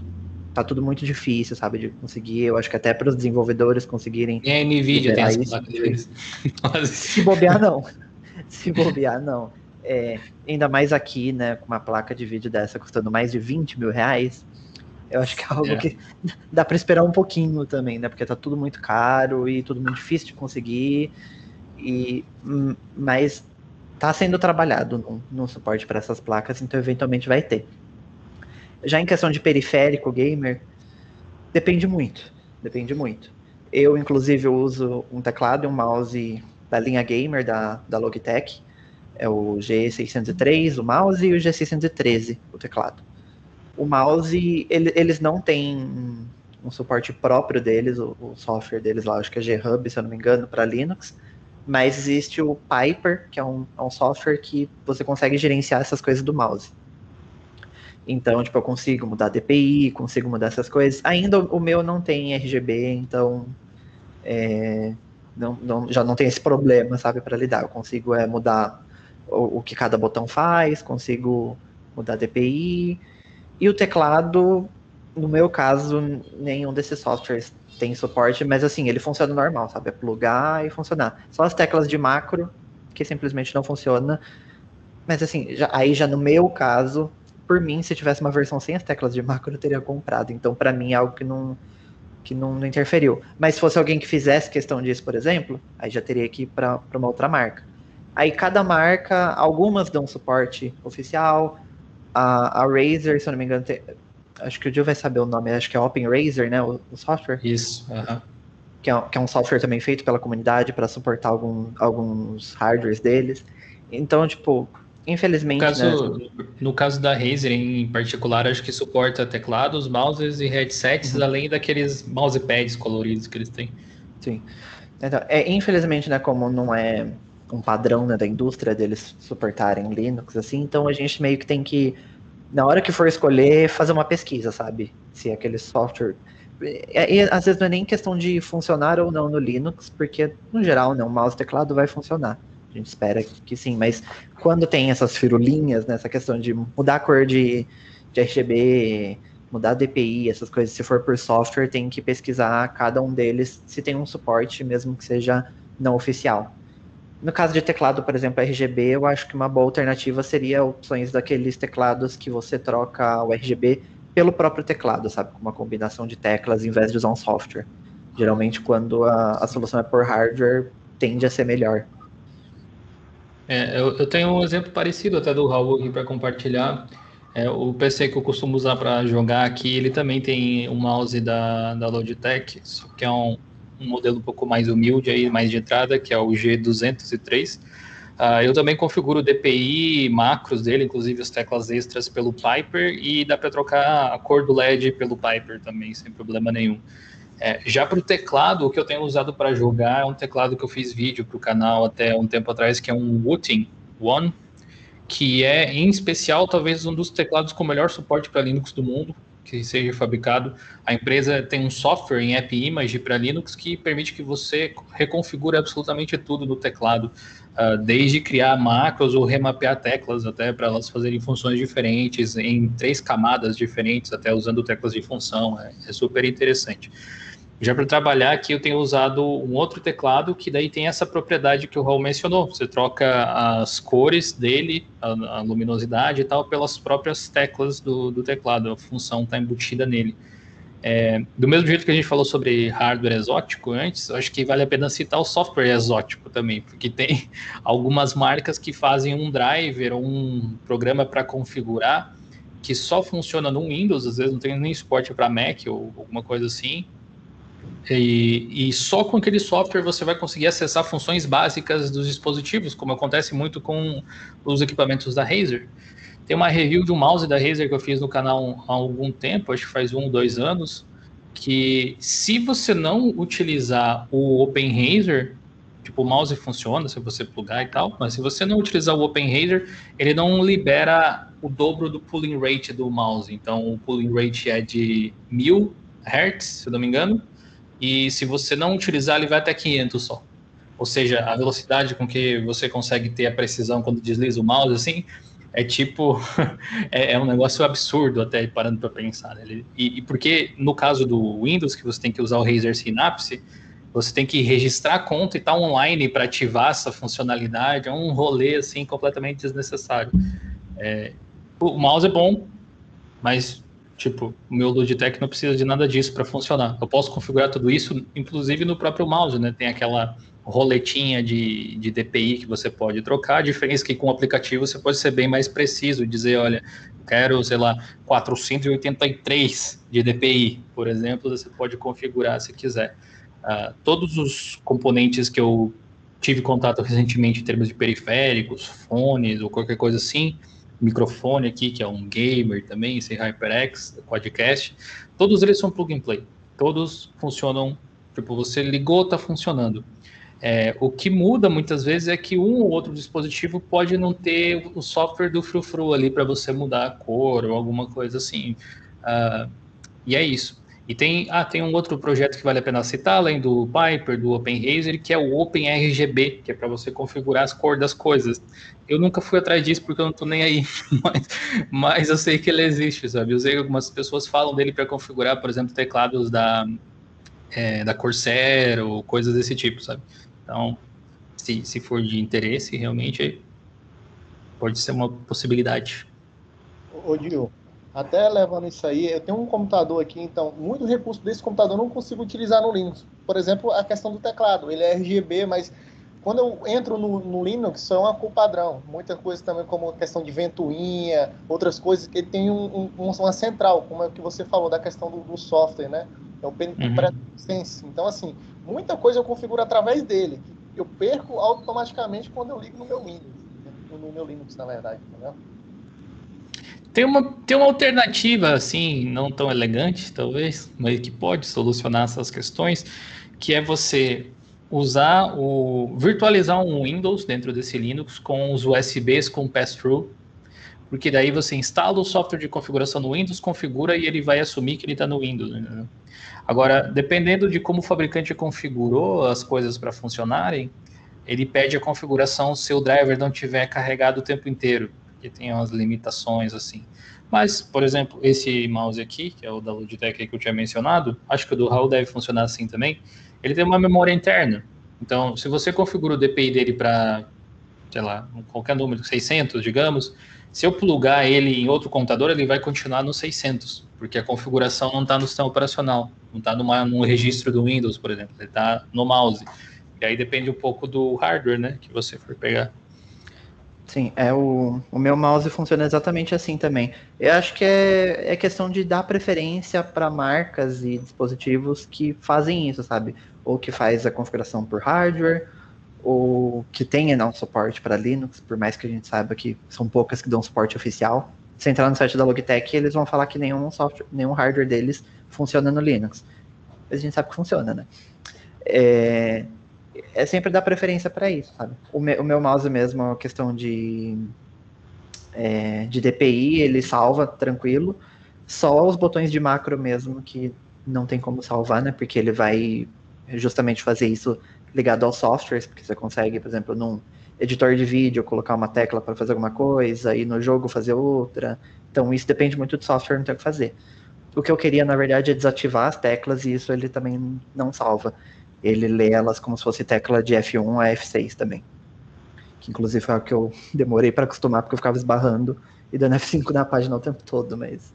tá tudo muito difícil, sabe, de conseguir. Eu acho que até para os desenvolvedores conseguirem... E a NVIDIA tem essa placa deles. Se bobear, não. Se bobear, não. Ainda mais aqui, né, com uma placa de vídeo dessa custando mais de 20 mil reais, eu acho que é algo que dá para esperar um pouquinho também, né, porque tá tudo muito caro e tudo muito difícil de conseguir, mas tá sendo trabalhado no suporte para essas placas, então eventualmente vai ter. Já em questão de periférico gamer, depende muito. Eu, inclusive, uso um teclado e um mouse da linha gamer da Logitech, é o G603, o mouse, e o G613, o teclado. O mouse, eles não têm um suporte próprio deles, o software deles lá, acho que é G-Hub, se eu não me engano, para Linux, mas existe o Piper, que é um software que você consegue gerenciar essas coisas do mouse. Então, tipo, eu consigo mudar DPI, consigo mudar essas coisas. Ainda o meu não tem RGB, então já não tem esse problema, sabe, para lidar. Eu consigo mudar o que cada botão faz, consigo mudar DPI. E o teclado, no meu caso, nenhum desses softwares tem suporte, mas assim, ele funciona normal, sabe? É plugar e funcionar. Só as teclas de macro, que simplesmente não funciona. Mas assim, já no meu caso, por mim, se tivesse uma versão sem as teclas de macro, eu teria comprado. Então, para mim, é algo que não interferiu. Mas se fosse alguém que fizesse questão disso, por exemplo, aí já teria que ir para uma outra marca. Aí cada marca, algumas dão suporte oficial. A Razer, se eu não me engano, acho que o Gil vai saber o nome, acho que é Open Razer, né, o software? Isso, que é um software também feito pela comunidade para suportar alguns hardwares deles. Então, tipo, infelizmente... No caso da Razer, em particular, acho que suporta teclados, mouses e headsets, além daqueles mousepads coloridos que eles têm. Sim. Então, infelizmente, né, como não é um padrão, né, da indústria deles suportarem Linux, assim, então a gente meio que tem que na hora que for escolher, fazer uma pesquisa, sabe? Se aquele software... E, às vezes não é nem questão de funcionar ou não no Linux, porque, no geral, né, o mouse e teclado vai funcionar. A gente espera que sim, mas quando tem essas firulinhas, né, essa questão de mudar a cor de RGB, mudar a DPI, essas coisas, se for por software, tem que pesquisar cada um deles, se tem um suporte, mesmo que seja não oficial. No caso de teclado, por exemplo, RGB, eu acho que uma boa alternativa seria opções daqueles teclados que você troca o RGB pelo próprio teclado, sabe? Com uma combinação de teclas, em vez de usar um software. Geralmente, quando a solução é por hardware, tende a ser melhor. Eu tenho um exemplo parecido até do Raul aqui para compartilhar. O PC que eu costumo usar para jogar aqui, ele também tem um mouse da Logitech, só que é um modelo um pouco mais humilde, aí, mais de entrada, que é o G203. Eu também configuro o DPI, macros dele, inclusive as teclas extras pelo Piper, e dá para trocar a cor do LED pelo Piper também, sem problema nenhum. Já para o teclado, o que eu tenho usado para jogar é um teclado que eu fiz vídeo para o canal até um tempo atrás, que é um Wooting One, que é, em especial, talvez um dos teclados com o melhor suporte para Linux do mundo, que seja fabricado. A empresa tem um software em AppImage para Linux que permite que você reconfigure absolutamente tudo no teclado, desde criar macros ou remapear teclas até para elas fazerem funções diferentes, em 3 camadas diferentes, até usando teclas de função. É super interessante. Já para trabalhar aqui, eu tenho usado um outro teclado que daí tem essa propriedade que o Raul mencionou. Você troca as cores dele, a luminosidade e tal, pelas próprias teclas do teclado. A função está embutida nele. Do mesmo jeito que a gente falou sobre hardware exótico antes, eu acho que vale a pena citar o software exótico também, porque tem algumas marcas que fazem um driver ou um programa para configurar que só funciona no Windows, às vezes não tem nem suporte para Mac ou alguma coisa assim. E só com aquele software você vai conseguir acessar funções básicas dos dispositivos, como acontece muito com os equipamentos da Razer. Tem uma review de um mouse da Razer que eu fiz no canal há algum tempo, acho que faz 1 ou 2 anos, que se você não utilizar o OpenRazer, tipo, o mouse funciona se você plugar e tal, mas se você não utilizar o OpenRazer, ele não libera o dobro do pulling rate do mouse. Então, o pulling rate é de 1000 Hz, se eu não me engano, e se você não utilizar, ele vai até 500 só. Ou seja, a velocidade com que você consegue ter a precisão quando desliza o mouse, assim, é tipo... é um negócio absurdo até, parando para pensar. Né? E porque, no caso do Windows, que você tem que usar o Razer Synapse, você tem que registrar a conta e estar online para ativar essa funcionalidade. É um rolê, assim, completamente desnecessário. O mouse é bom, mas... Tipo, o meu Logitech não precisa de nada disso para funcionar. Eu posso configurar tudo isso, inclusive no próprio mouse, né? Tem aquela roletinha de DPI que você pode trocar. A diferença é que com o aplicativo você pode ser bem mais preciso e dizer, olha, eu quero, sei lá, 483 de DPI, por exemplo, você pode configurar se quiser. Todos os componentes que eu tive contato recentemente em termos de periféricos, fones ou qualquer coisa assim, microfone aqui, que é um gamer também, esse HyperX, Quadcast, todos eles são plug and play. Todos funcionam, tipo, você ligou, tá funcionando. O que muda muitas vezes é que um ou outro dispositivo pode não ter o software do frufru ali para você mudar a cor ou alguma coisa assim. E é isso. E tem um outro projeto que vale a pena citar, além do Piper, do OpenRazer, que é o OpenRGB, que é para você configurar as cores das coisas. Eu nunca fui atrás disso porque eu não estou nem aí, mas eu sei que ele existe, sabe? Eu sei que algumas pessoas falam dele para configurar, por exemplo, teclados da Corsair ou coisas desse tipo, sabe? Então, se for de interesse, realmente pode ser uma possibilidade. Ô, Gil, até levando isso aí, eu tenho um computador aqui, então, muito recurso desse computador eu não consigo utilizar no Linux. Por exemplo, a questão do teclado, ele é RGB, mas quando eu entro no Linux, só é uma cor padrão. Muita coisa também, como a questão de ventoinha, outras coisas, que ele tem uma central, como é o que você falou da questão do software, né? É o PenSense. Então, assim, muita coisa eu configuro através dele. Eu perco automaticamente quando eu ligo no meu Windows, no meu Linux, na verdade, entendeu? Tem uma alternativa, assim, não tão elegante, talvez, mas que pode solucionar essas questões, que é você virtualizar um Windows dentro desse Linux com os USBs com pass-through, porque daí você instala o software de configuração no Windows, configura e ele vai assumir que ele está no Windows. Né? Agora, dependendo de como o fabricante configurou as coisas para funcionarem, ele pede a configuração se o driver não tiver carregado o tempo inteiro, porque tem umas limitações assim. Mas, por exemplo, esse mouse aqui, que é o da Logitech que eu tinha mencionado, acho que o do Raul deve funcionar assim também, ele tem uma memória interna. Então, se você configura o DPI dele para, sei lá, qualquer número, 600, digamos, se eu plugar ele em outro computador, ele vai continuar no 600, porque a configuração não está no sistema operacional, não está no registro do Windows, por exemplo, ele está no mouse. E aí depende um pouco do hardware, né, que você for pegar. Sim, o meu mouse funciona exatamente assim também. Eu acho que é questão de dar preferência para marcas e dispositivos que fazem isso, sabe? Ou que faz a configuração por hardware, ou que tenha não suporte para Linux, por mais que a gente saiba que são poucas que dão suporte oficial. Se entrar no site da Logitech, eles vão falar que nenhum hardware deles funciona no Linux. Mas a gente sabe que funciona, né? É sempre dar preferência para isso, sabe? O meu mouse mesmo, a questão de DPI, ele salva tranquilo. Só os botões de macro mesmo que não tem como salvar, né? Porque ele vai justamente fazer isso ligado aos softwares, porque você consegue, por exemplo, num editor de vídeo, colocar uma tecla para fazer alguma coisa, e no jogo fazer outra. Então isso depende muito do software, não tem o que fazer. O que eu queria, na verdade, é desativar as teclas, e isso ele também não salva. Ele lê elas como se fosse tecla de F1 a F6 também. Que inclusive foi o que eu demorei para acostumar, porque eu ficava esbarrando e dando F5 na página o tempo todo, mas...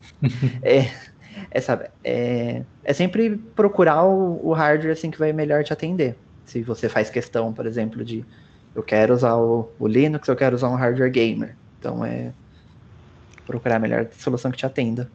sabe, é sempre procurar o hardware assim que vai melhor te atender. Se você faz questão, por exemplo, de eu quero usar o Linux, eu quero usar um hardware gamer. Então procurar a melhor solução que te atenda.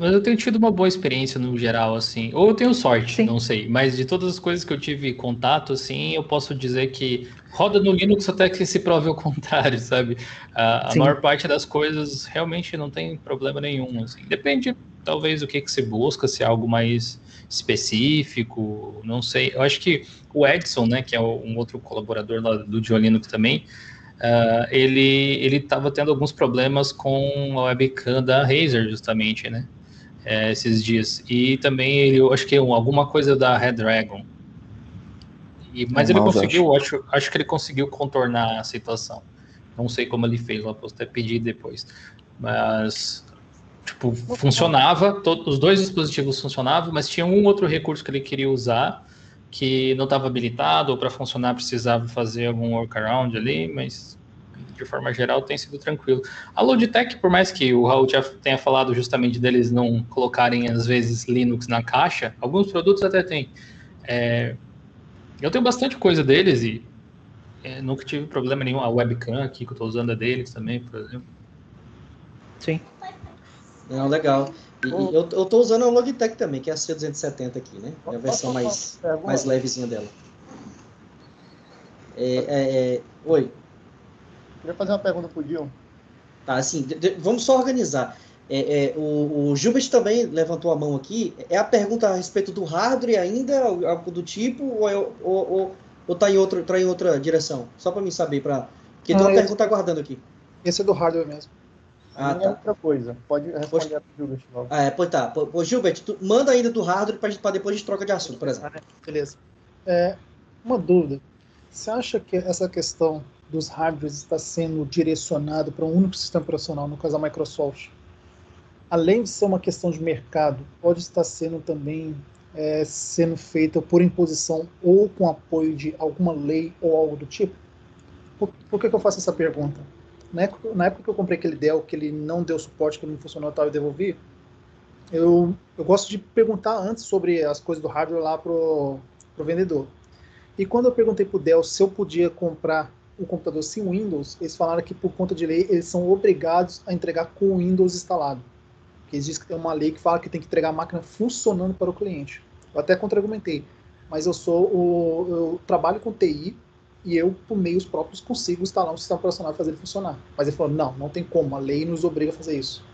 Mas eu tenho tido uma boa experiência no geral, assim. Ou eu tenho sorte, Sim. Não sei. Mas de todas as coisas que eu tive contato, assim, eu posso dizer que roda no Linux até que se prove o contrário, sabe? A maior parte das coisas realmente não tem problema nenhum, assim. Depende, talvez, do que você busca, se é algo mais específico, não sei. Eu acho que o Edson, né, que é um outro colaborador lá do Linux também, ele estava tendo alguns problemas com a webcam da Razer, justamente, né? Esses dias. E também eu acho que alguma coisa da Redragon. Mas ele conseguiu, acho que ele conseguiu contornar a situação. Não sei como ele fez, lá posso até pedir depois. Mas, tipo, funcionava, os dois dispositivos funcionavam, mas tinha um outro recurso que ele queria usar que não estava habilitado, ou para funcionar precisava fazer algum workaround ali, mas de forma geral tem sido tranquilo. A Logitech, por mais que o Raul já tenha falado justamente deles não colocarem às vezes Linux na caixa, alguns produtos até tem. Eu tenho bastante coisa deles e nunca tive problema nenhum. A webcam aqui que eu estou usando é deles também, por exemplo. Sim. Não, legal. E eu tô usando a Logitech também, que é a C270 aqui, né? É a versão mais levezinha dela. Oi. Queria fazer uma pergunta pro Gil. Tá, assim, vamos só organizar. O Gilbert também levantou a mão aqui. É a pergunta a respeito do hardware ainda, algo do tipo, ou tá em outra direção? Só para mim saber, porque tem uma pergunta aguardando aqui. Esse é do hardware mesmo. Tá. Outra coisa. Pode responder pro Gilbert logo. Pois tá. Gilbert, tu manda ainda do hardware para depois a gente troca de assunto, por exemplo. Beleza. Uma dúvida. Você acha que essa questão dos hardwares está sendo direcionado para um único sistema operacional, no caso a Microsoft, além de ser uma questão de mercado, pode estar sendo também sendo feita por imposição ou com apoio de alguma lei ou algo do tipo? Por que eu faço essa pergunta? Na época que eu comprei aquele Dell, que ele não deu suporte, que não funcionou, eu devolvi, eu gosto de perguntar antes sobre as coisas do hardware lá pro vendedor. E quando eu perguntei pro Dell se eu podia comprar um computador sem Windows, eles falaram que por conta de lei, eles são obrigados a entregar com o Windows instalado. Porque eles dizem que tem uma lei que fala que tem que entregar a máquina funcionando para o cliente. Eu até contra-argumentei, mas eu trabalho com TI e eu, por meios próprios, consigo instalar um sistema operacional e fazer ele funcionar. Mas ele falou, não tem como, a lei nos obriga a fazer isso.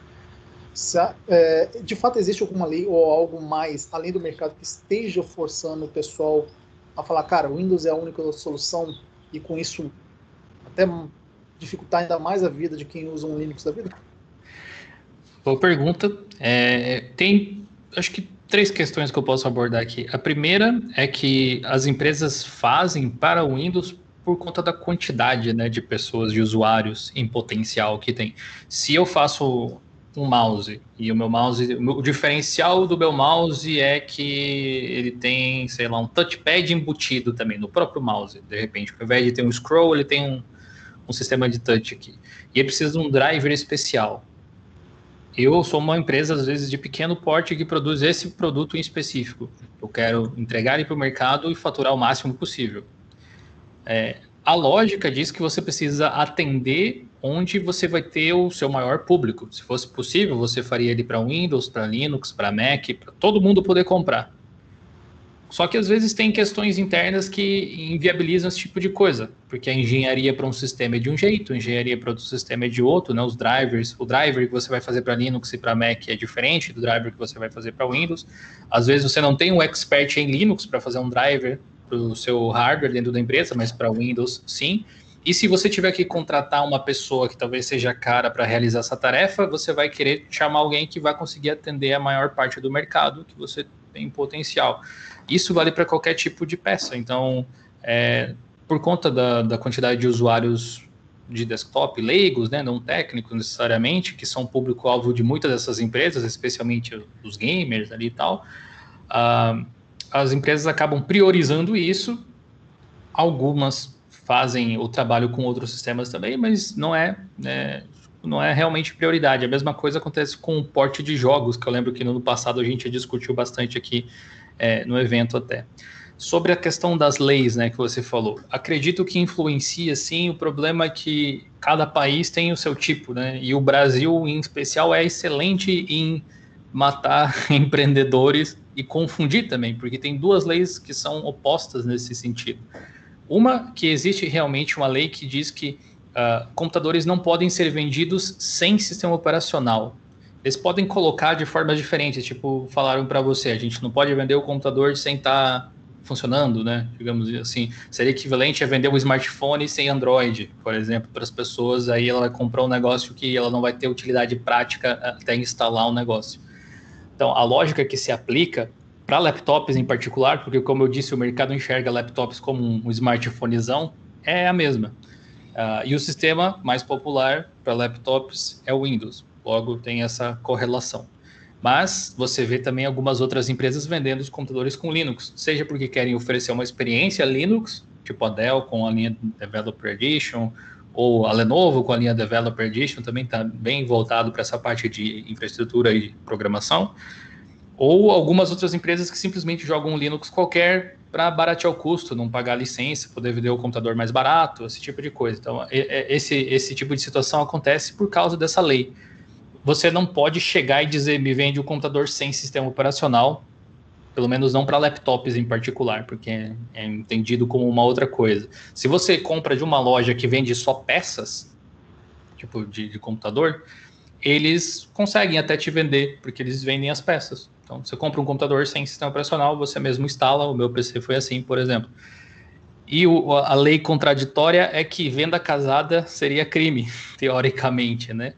De fato, existe alguma lei ou algo mais, além do mercado, que esteja forçando o pessoal a falar, cara, o Windows é a única solução, e com isso, até dificultar ainda mais a vida de quem usa um Linux da vida? Boa pergunta. Tem, acho que, 3 questões que eu posso abordar aqui. A primeira é que as empresas fazem para o Windows por conta da quantidade, né, de pessoas, de usuários em potencial que tem. Se eu faço um mouse, e o diferencial do meu mouse é que ele tem, sei lá, um touchpad embutido também no próprio mouse, de repente. Ao invés de ter um scroll, ele tem um sistema de touch aqui. E ele precisa de um driver especial. Eu sou uma empresa, às vezes, de pequeno porte que produz esse produto em específico. Eu quero entregar ele para o mercado e faturar o máximo possível. A lógica diz que você precisa atender onde você vai ter o seu maior público. Se fosse possível, você faria ele para Windows, para Linux, para Mac, para todo mundo poder comprar. Só que às vezes tem questões internas que inviabilizam esse tipo de coisa, porque a engenharia para um sistema é de um jeito, a engenharia para outro sistema é de outro, né? Os drivers, o driver que você vai fazer para Linux e para Mac é diferente do driver que você vai fazer para Windows. Às vezes você não tem um expert em Linux para fazer um driver para o seu hardware dentro da empresa, mas para Windows sim. E se você tiver que contratar uma pessoa que talvez seja cara para realizar essa tarefa, você vai querer chamar alguém que vai conseguir atender a maior parte do mercado que você tem potencial. Isso vale para qualquer tipo de peça. Então, por conta da quantidade de usuários de desktop, leigos, né, não técnicos necessariamente, que são público-alvo de muitas dessas empresas, especialmente os gamers ali e tal, as empresas acabam priorizando isso. Algumas fazem o trabalho com outros sistemas também, mas não é realmente prioridade. A mesma coisa acontece com o porte de jogos, que eu lembro que no ano passado a gente discutiu bastante aqui no evento até. Sobre a questão das leis, né, que você falou, acredito que influencia, sim. O problema é que cada país tem o seu tipo, né, e o Brasil, em especial, é excelente em matar empreendedores e confundir também, porque tem 2 leis que são opostas nesse sentido. Uma, que existe realmente uma lei que diz que computadores não podem ser vendidos sem sistema operacional. Eles podem colocar de formas diferentes, tipo, falaram para você, a gente não pode vender o computador sem estar funcionando, né? Digamos assim, seria equivalente a vender um smartphone sem Android, por exemplo, para as pessoas. Aí ela vai comprar um negócio que ela não vai ter utilidade prática até instalar um negócio. Então, a lógica que se aplica para laptops em particular, porque, como eu disse, o mercado enxerga laptops como um smartphonezão, é a mesma. E o sistema mais popular para laptops é o Windows. Logo, tem essa correlação. Mas você vê também algumas outras empresas vendendo os computadores com Linux, seja porque querem oferecer uma experiência Linux, tipo a Dell com a linha Developer Edition, ou a Lenovo com a linha Developer Edition, também está bem voltado para essa parte de infraestrutura e programação, ou algumas outras empresas que simplesmente jogam um Linux qualquer para baratear o custo, não pagar licença, poder vender o computador mais barato, esse tipo de coisa. Então, esse tipo de situação acontece por causa dessa lei. Você não pode chegar e dizer, me vende um computador sem sistema operacional, pelo menos não para laptops em particular, porque é entendido como uma outra coisa. Se você compra de uma loja que vende só peças, tipo de computador, eles conseguem até te vender, porque eles vendem as peças. Então, você compra um computador sem sistema operacional, você mesmo instala. O meu PC foi assim, por exemplo. E a lei contraditória é que venda casada seria crime, teoricamente, né?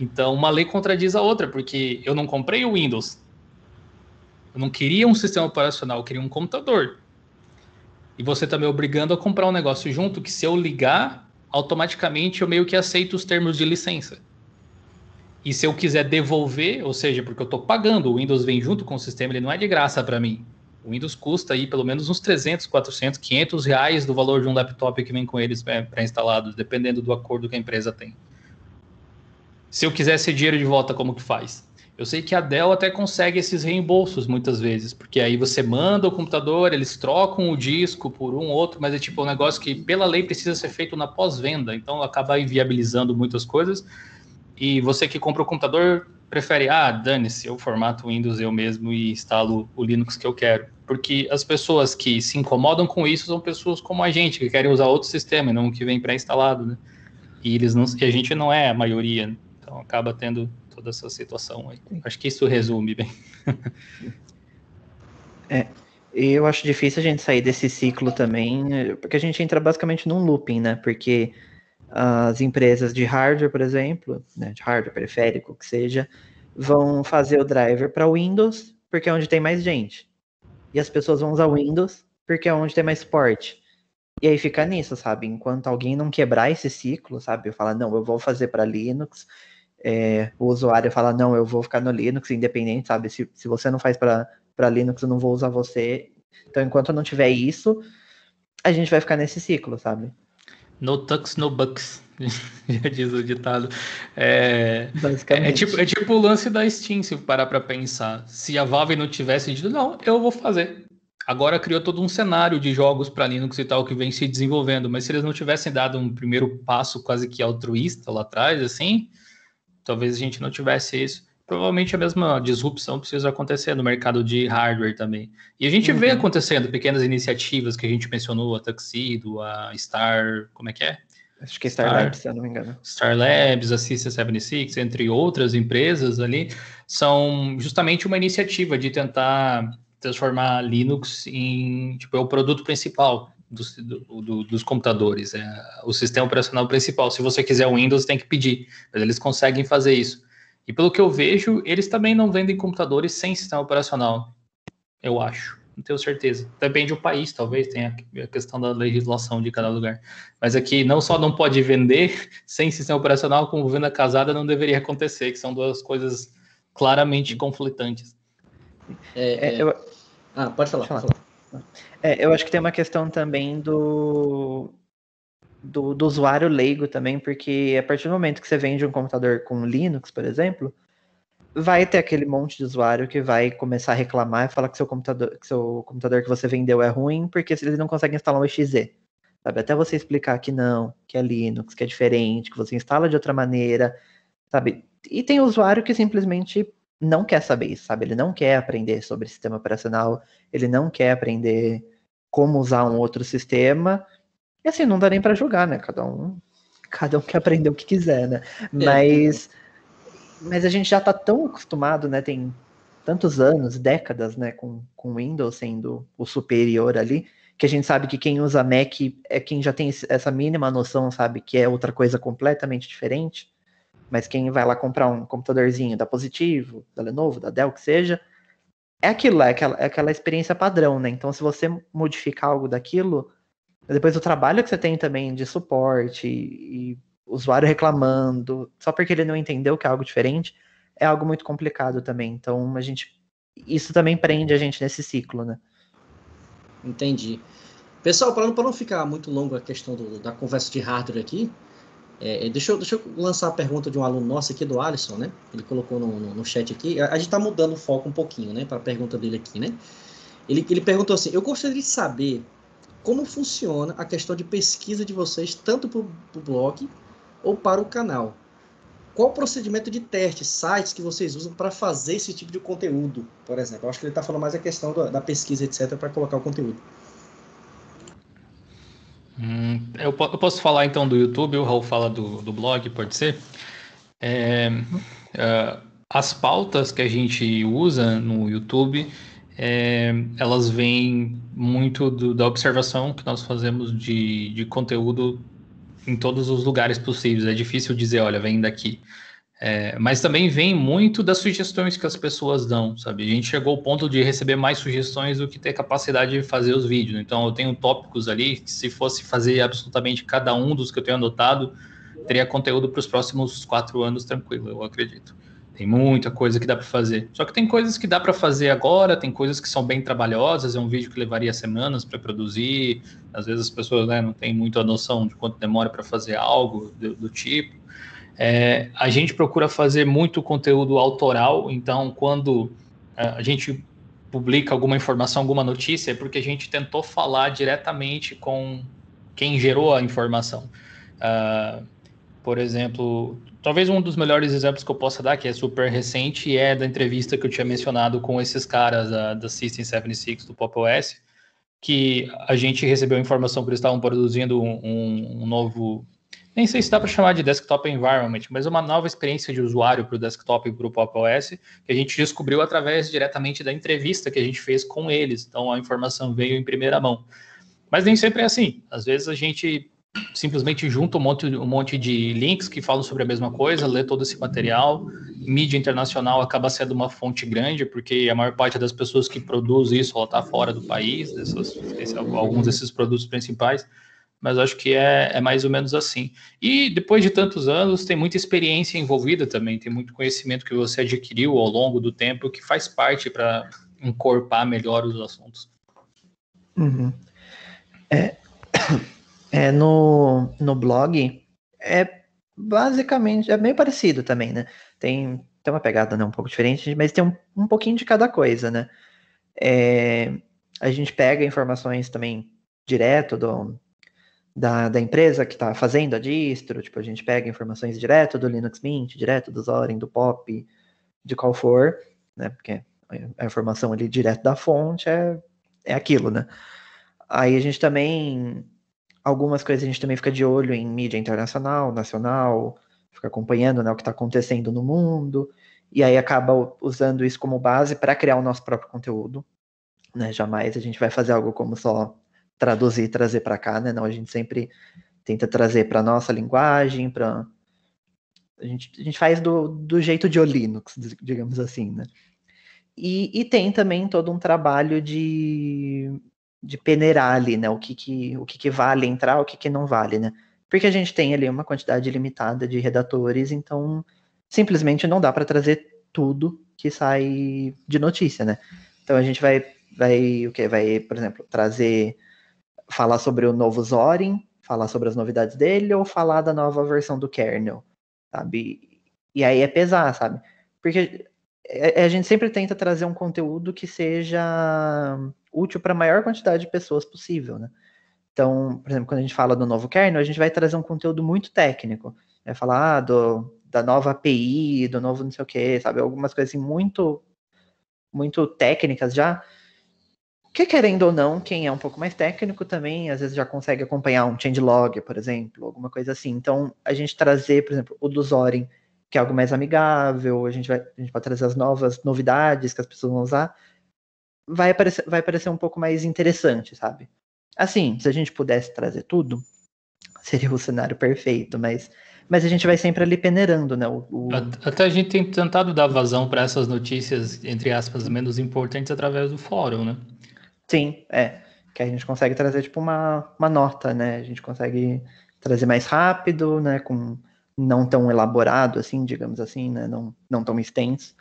Então, uma lei contradiz a outra, porque eu não comprei o Windows. Eu não queria um sistema operacional, eu queria um computador. E você está me obrigando a comprar um negócio junto, que se eu ligar, automaticamente eu meio que aceito os termos de licença. E se eu quiser devolver, ou seja, porque eu estou pagando, o Windows vem junto com o sistema, ele não é de graça para mim. O Windows custa aí pelo menos uns 300, 400, 500 reais do valor de um laptop que vem com eles pré-instalados, dependendo do acordo que a empresa tem. Se eu quiser esse dinheiro de volta, como que faz? Eu sei que a Dell até consegue esses reembolsos muitas vezes, porque aí você manda o computador, eles trocam o disco por um outro, mas é tipo um negócio que pela lei precisa ser feito na pós-venda, então acaba inviabilizando muitas coisas. E você que compra o computador prefere, dane-se, eu formato o Windows eu mesmo e instalo o Linux que eu quero. Porque as pessoas que se incomodam com isso são pessoas como a gente, que querem usar outro sistema, não o que vem pré-instalado, né? E a gente não é a maioria, então acaba tendo toda essa situação aí. Acho que isso resume bem. Eu acho difícil a gente sair desse ciclo também, porque a gente entra basicamente num looping, né? Porque as empresas de hardware, por exemplo, né, de hardware, periférico, que seja, vão fazer o driver para Windows, porque é onde tem mais gente. E as pessoas vão usar Windows, porque é onde tem mais suporte. E aí fica nisso, sabe? Enquanto alguém não quebrar esse ciclo, sabe? Eu falar, não, eu vou fazer para Linux, o usuário fala, não, eu vou ficar no Linux, independente, sabe? Se você não faz para Linux, eu não vou usar você. Então, enquanto não tiver isso, a gente vai ficar nesse ciclo, sabe? No tux, no bucks, já diz o ditado. É tipo o lance da Steam, se parar para pensar. Se a Valve não tivesse dito, não, eu vou fazer. Agora criou todo um cenário de jogos para Linux e tal que vem se desenvolvendo, mas se eles não tivessem dado um primeiro passo quase que altruísta lá atrás, assim, talvez a gente não tivesse isso. Provavelmente a mesma disrupção precisa acontecer no mercado de hardware também. E a gente vê acontecendo pequenas iniciativas que a gente mencionou, a Tuxedo, a Star... Como é que é? Acho que é Star Labs, se eu não me engano. Star Labs, a System76, entre outras empresas ali, são justamente uma iniciativa de tentar transformar Linux em, tipo, é o produto principal dos computadores, é o sistema operacional principal. Se você quiser o Windows, tem que pedir, mas eles conseguem fazer isso. E pelo que eu vejo, eles também não vendem computadores sem sistema operacional, eu acho. Não tenho certeza. Depende do país, talvez, tenha a questão da legislação de cada lugar. Mas aqui não só não pode vender sem sistema operacional, como venda casada não deveria acontecer, que são duas coisas claramente conflitantes. Pode falar. Eu acho que tem uma questão também do usuário leigo também, porque a partir do momento que você vende um computador com Linux, por exemplo, vai ter aquele monte de usuário que vai começar a reclamar e falar que seu computador que você vendeu é ruim, porque ele não consegue instalar um exe. Sabe? Até você explicar que não, que é Linux, que é diferente, que você instala de outra maneira, sabe? E tem usuário que simplesmente não quer saber isso, sabe? Ele não quer aprender sobre sistema operacional, ele não quer aprender como usar um outro sistema. E assim, não dá nem para julgar, né? Cada um quer aprender o que quiser, né? Mas a gente já tá tão acostumado, né? Tem tantos anos, décadas, né? Com Windows sendo o superior ali, que a gente sabe que quem usa Mac é quem já tem essa mínima noção, sabe? Que é outra coisa completamente diferente. Mas quem vai lá comprar um computadorzinho da Positivo, da Lenovo, da Dell, que seja, é aquilo, é aquela experiência padrão, né? Então, se você modificar algo daquilo, depois o trabalho que você tem também de suporte e usuário reclamando, só porque ele não entendeu que é algo diferente, é algo muito complicado também. Então, isso também prende a gente nesse ciclo, né? Entendi. Pessoal, para não ficar muito longo a questão da conversa de hardware aqui, deixa eu lançar a pergunta de um aluno nosso aqui, do Alisson, né? Ele colocou no chat aqui. A gente está mudando o foco um pouquinho, né? Para a pergunta dele aqui, né? Ele perguntou assim: eu gostaria de saber como funciona a questão de pesquisa de vocês, tanto para o blog ou para o canal. Qual o procedimento de teste, sites que vocês usam para fazer esse tipo de conteúdo, por exemplo? Eu acho que ele está falando mais a questão da pesquisa, etc., para colocar o conteúdo. Eu posso falar então do YouTube, o Raul fala do blog, pode ser? As pautas que a gente usa no YouTube, elas vêm muito da observação que nós fazemos de conteúdo em todos os lugares possíveis. É difícil dizer, olha, vem daqui. Mas também vem muito das sugestões que as pessoas dão, sabe? A gente chegou ao ponto de receber mais sugestões do que ter capacidade de fazer os vídeos. Então, eu tenho tópicos ali que, se fosse fazer absolutamente cada um dos que eu tenho anotado, teria conteúdo para os próximos 4 anos tranquilo, eu acredito. Tem muita coisa que dá para fazer. Só que tem coisas que dá para fazer agora, tem coisas que são bem trabalhosas, é um vídeo que levaria semanas para produzir. Às vezes as pessoas, né, não têm muita noção de quanto demora para fazer algo do tipo. A gente procura fazer muito conteúdo autoral, então quando a gente publica alguma informação, alguma notícia, é porque a gente tentou falar diretamente com quem gerou a informação. Por exemplo, talvez um dos melhores exemplos que eu possa dar, que é super recente, é da entrevista que eu tinha mencionado com esses caras da System76, do Pop! OS, que a gente recebeu informação que eles estavam produzindo um novo... Nem sei se dá para chamar de desktop environment, mas uma nova experiência de usuário para o desktop e para o Pop! OS, que a gente descobriu através diretamente da entrevista que a gente fez com eles. Então, a informação veio em primeira mão. Mas nem sempre é assim. Às vezes a gente simplesmente junta um monte de links que falam sobre a mesma coisa, lê todo esse material. Mídia internacional acaba sendo uma fonte grande, porque a maior parte das pessoas que produz isso está fora do país, alguns desses produtos principais, mas acho que é mais ou menos assim. E depois de tantos anos, tem muita experiência envolvida também, tem muito conhecimento que você adquiriu ao longo do tempo, que faz parte para encorpar melhor os assuntos. Uhum. No blog, basicamente, é meio parecido também, né? Tem uma pegada, né, um pouco diferente, mas tem um pouquinho de cada coisa, né? A gente pega informações também direto da empresa que está fazendo a distro, tipo, a gente pega informações direto do Linux Mint, direto do Zorin, do Pop, de qual for, né? Porque a informação ali direto da fonte é aquilo, né? Aí a gente também, algumas coisas a gente também fica de olho em mídia internacional, nacional, fica acompanhando, né, o que está acontecendo no mundo, e aí acaba usando isso como base para criar o nosso próprio conteúdo, né? Jamais a gente vai fazer algo como só traduzir e trazer para cá, né? Não, a gente sempre tenta trazer para nossa linguagem, a gente faz do jeito de Linux, digamos assim, né? E tem também todo um trabalho de peneirar ali, né? O que vale entrar, o que não vale, né? Porque a gente tem ali uma quantidade limitada de redatores, então simplesmente não dá para trazer tudo que sai de notícia, né? Então a gente vai, por exemplo, falar sobre o novo Zorin, falar sobre as novidades dele, ou falar da nova versão do kernel, sabe? E aí é pesar, sabe? Porque a gente sempre tenta trazer um conteúdo que seja útil para a maior quantidade de pessoas possível, né? Então, por exemplo, quando a gente fala do novo kernel, a gente vai trazer um conteúdo muito técnico. Vai falar da nova API, do novo não sei o quê, sabe? Algumas coisas assim muito, muito técnicas já, que querendo ou não, quem é um pouco mais técnico também, às vezes já consegue acompanhar um changelog, por exemplo, alguma coisa assim. Então, a gente trazer, por exemplo, o do Zorin, que é algo mais amigável, a gente pode trazer as novas novidades que as pessoas vão usar, vai parecer um pouco mais interessante, sabe? Assim, se a gente pudesse trazer tudo, seria o cenário perfeito, mas a gente vai sempre ali peneirando, né? Até a gente tem tentado dar vazão para essas notícias, entre aspas, menos importantes através do fórum, né? Sim, que a gente consegue trazer tipo uma nota, né? A gente consegue trazer mais rápido, né? Com não tão elaborado assim, digamos assim, né? Não tão extenso.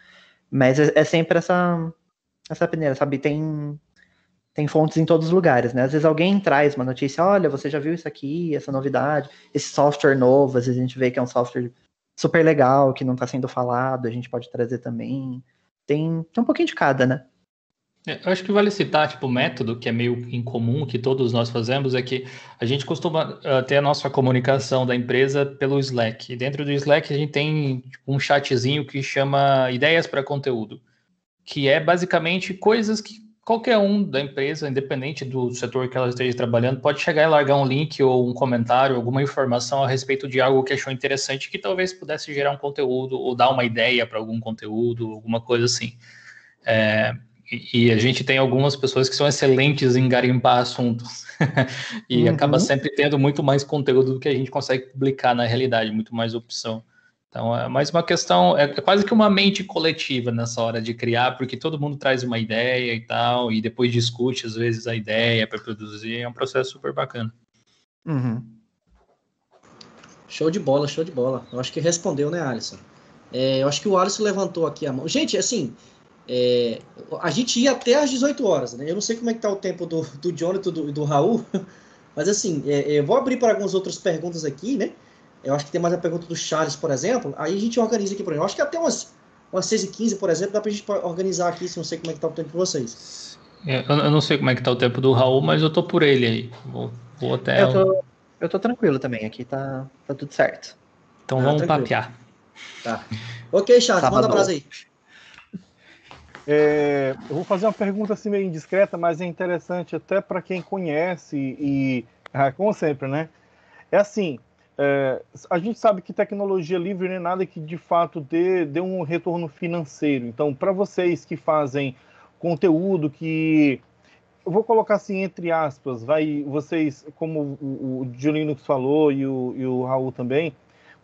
Mas é sempre essa peneira, sabe? Tem fontes em todos os lugares, né? Às vezes alguém traz uma notícia, olha, você já viu isso aqui, essa novidade, esse software novo, às vezes a gente vê que é um software super legal, que não está sendo falado, a gente pode trazer também. Tem um pouquinho de cada, né? Eu acho que vale citar, tipo, o método que é meio incomum, que todos nós fazemos, é que a gente costuma ter a nossa comunicação da empresa pelo Slack. E dentro do Slack a gente tem tipo, um chatzinho que chama Ideias para Conteúdo, que é basicamente coisas que qualquer um da empresa, independente do setor que ela esteja trabalhando, pode chegar e largar um link ou um comentário, alguma informação a respeito de algo que achou interessante, que talvez pudesse gerar um conteúdo ou dar uma ideia para algum conteúdo, alguma coisa assim. E a gente tem algumas pessoas que são excelentes em garimpar assuntos e acaba sempre tendo muito mais conteúdo do que a gente consegue publicar na realidade, muito mais opção. Então é mais uma questão, é quase que uma mente coletiva nessa hora de criar, porque todo mundo traz uma ideia e tal, e depois discute às vezes a ideia para produzir, é um processo super bacana. Show de bola, show de bola. Eu acho que respondeu, né, Alisson? Eu acho que o Alisson levantou aqui a mão. Gente, assim, a gente ia até às 18 horas, né? Eu não sei como é que tá o tempo do Jonathan e do Raul, mas assim, eu vou abrir para algumas outras perguntas aqui, né? Eu acho que tem mais a pergunta do Charles, por exemplo. Aí a gente organiza aqui, por exemplo. Eu acho que até umas 6h15, por exemplo, dá pra gente organizar aqui, se não sei como é que tá o tempo de vocês. Eu não sei como é que tá o tempo do Raul, mas eu tô por ele aí. Vou até... Eu tô tranquilo também, aqui tá tudo certo. Então vamos tranquilo. papear. Tá. Ok, Charles, manda abraço aí. Eu vou fazer uma pergunta assim meio indiscreta, mas é interessante até para quem conhece e, como sempre, né? É assim, a gente sabe que tecnologia livre não é nada que de fato dê um retorno financeiro. Então, para vocês que fazem conteúdo que vou colocar assim, entre aspas, vocês, como o Linux falou e o Raul também,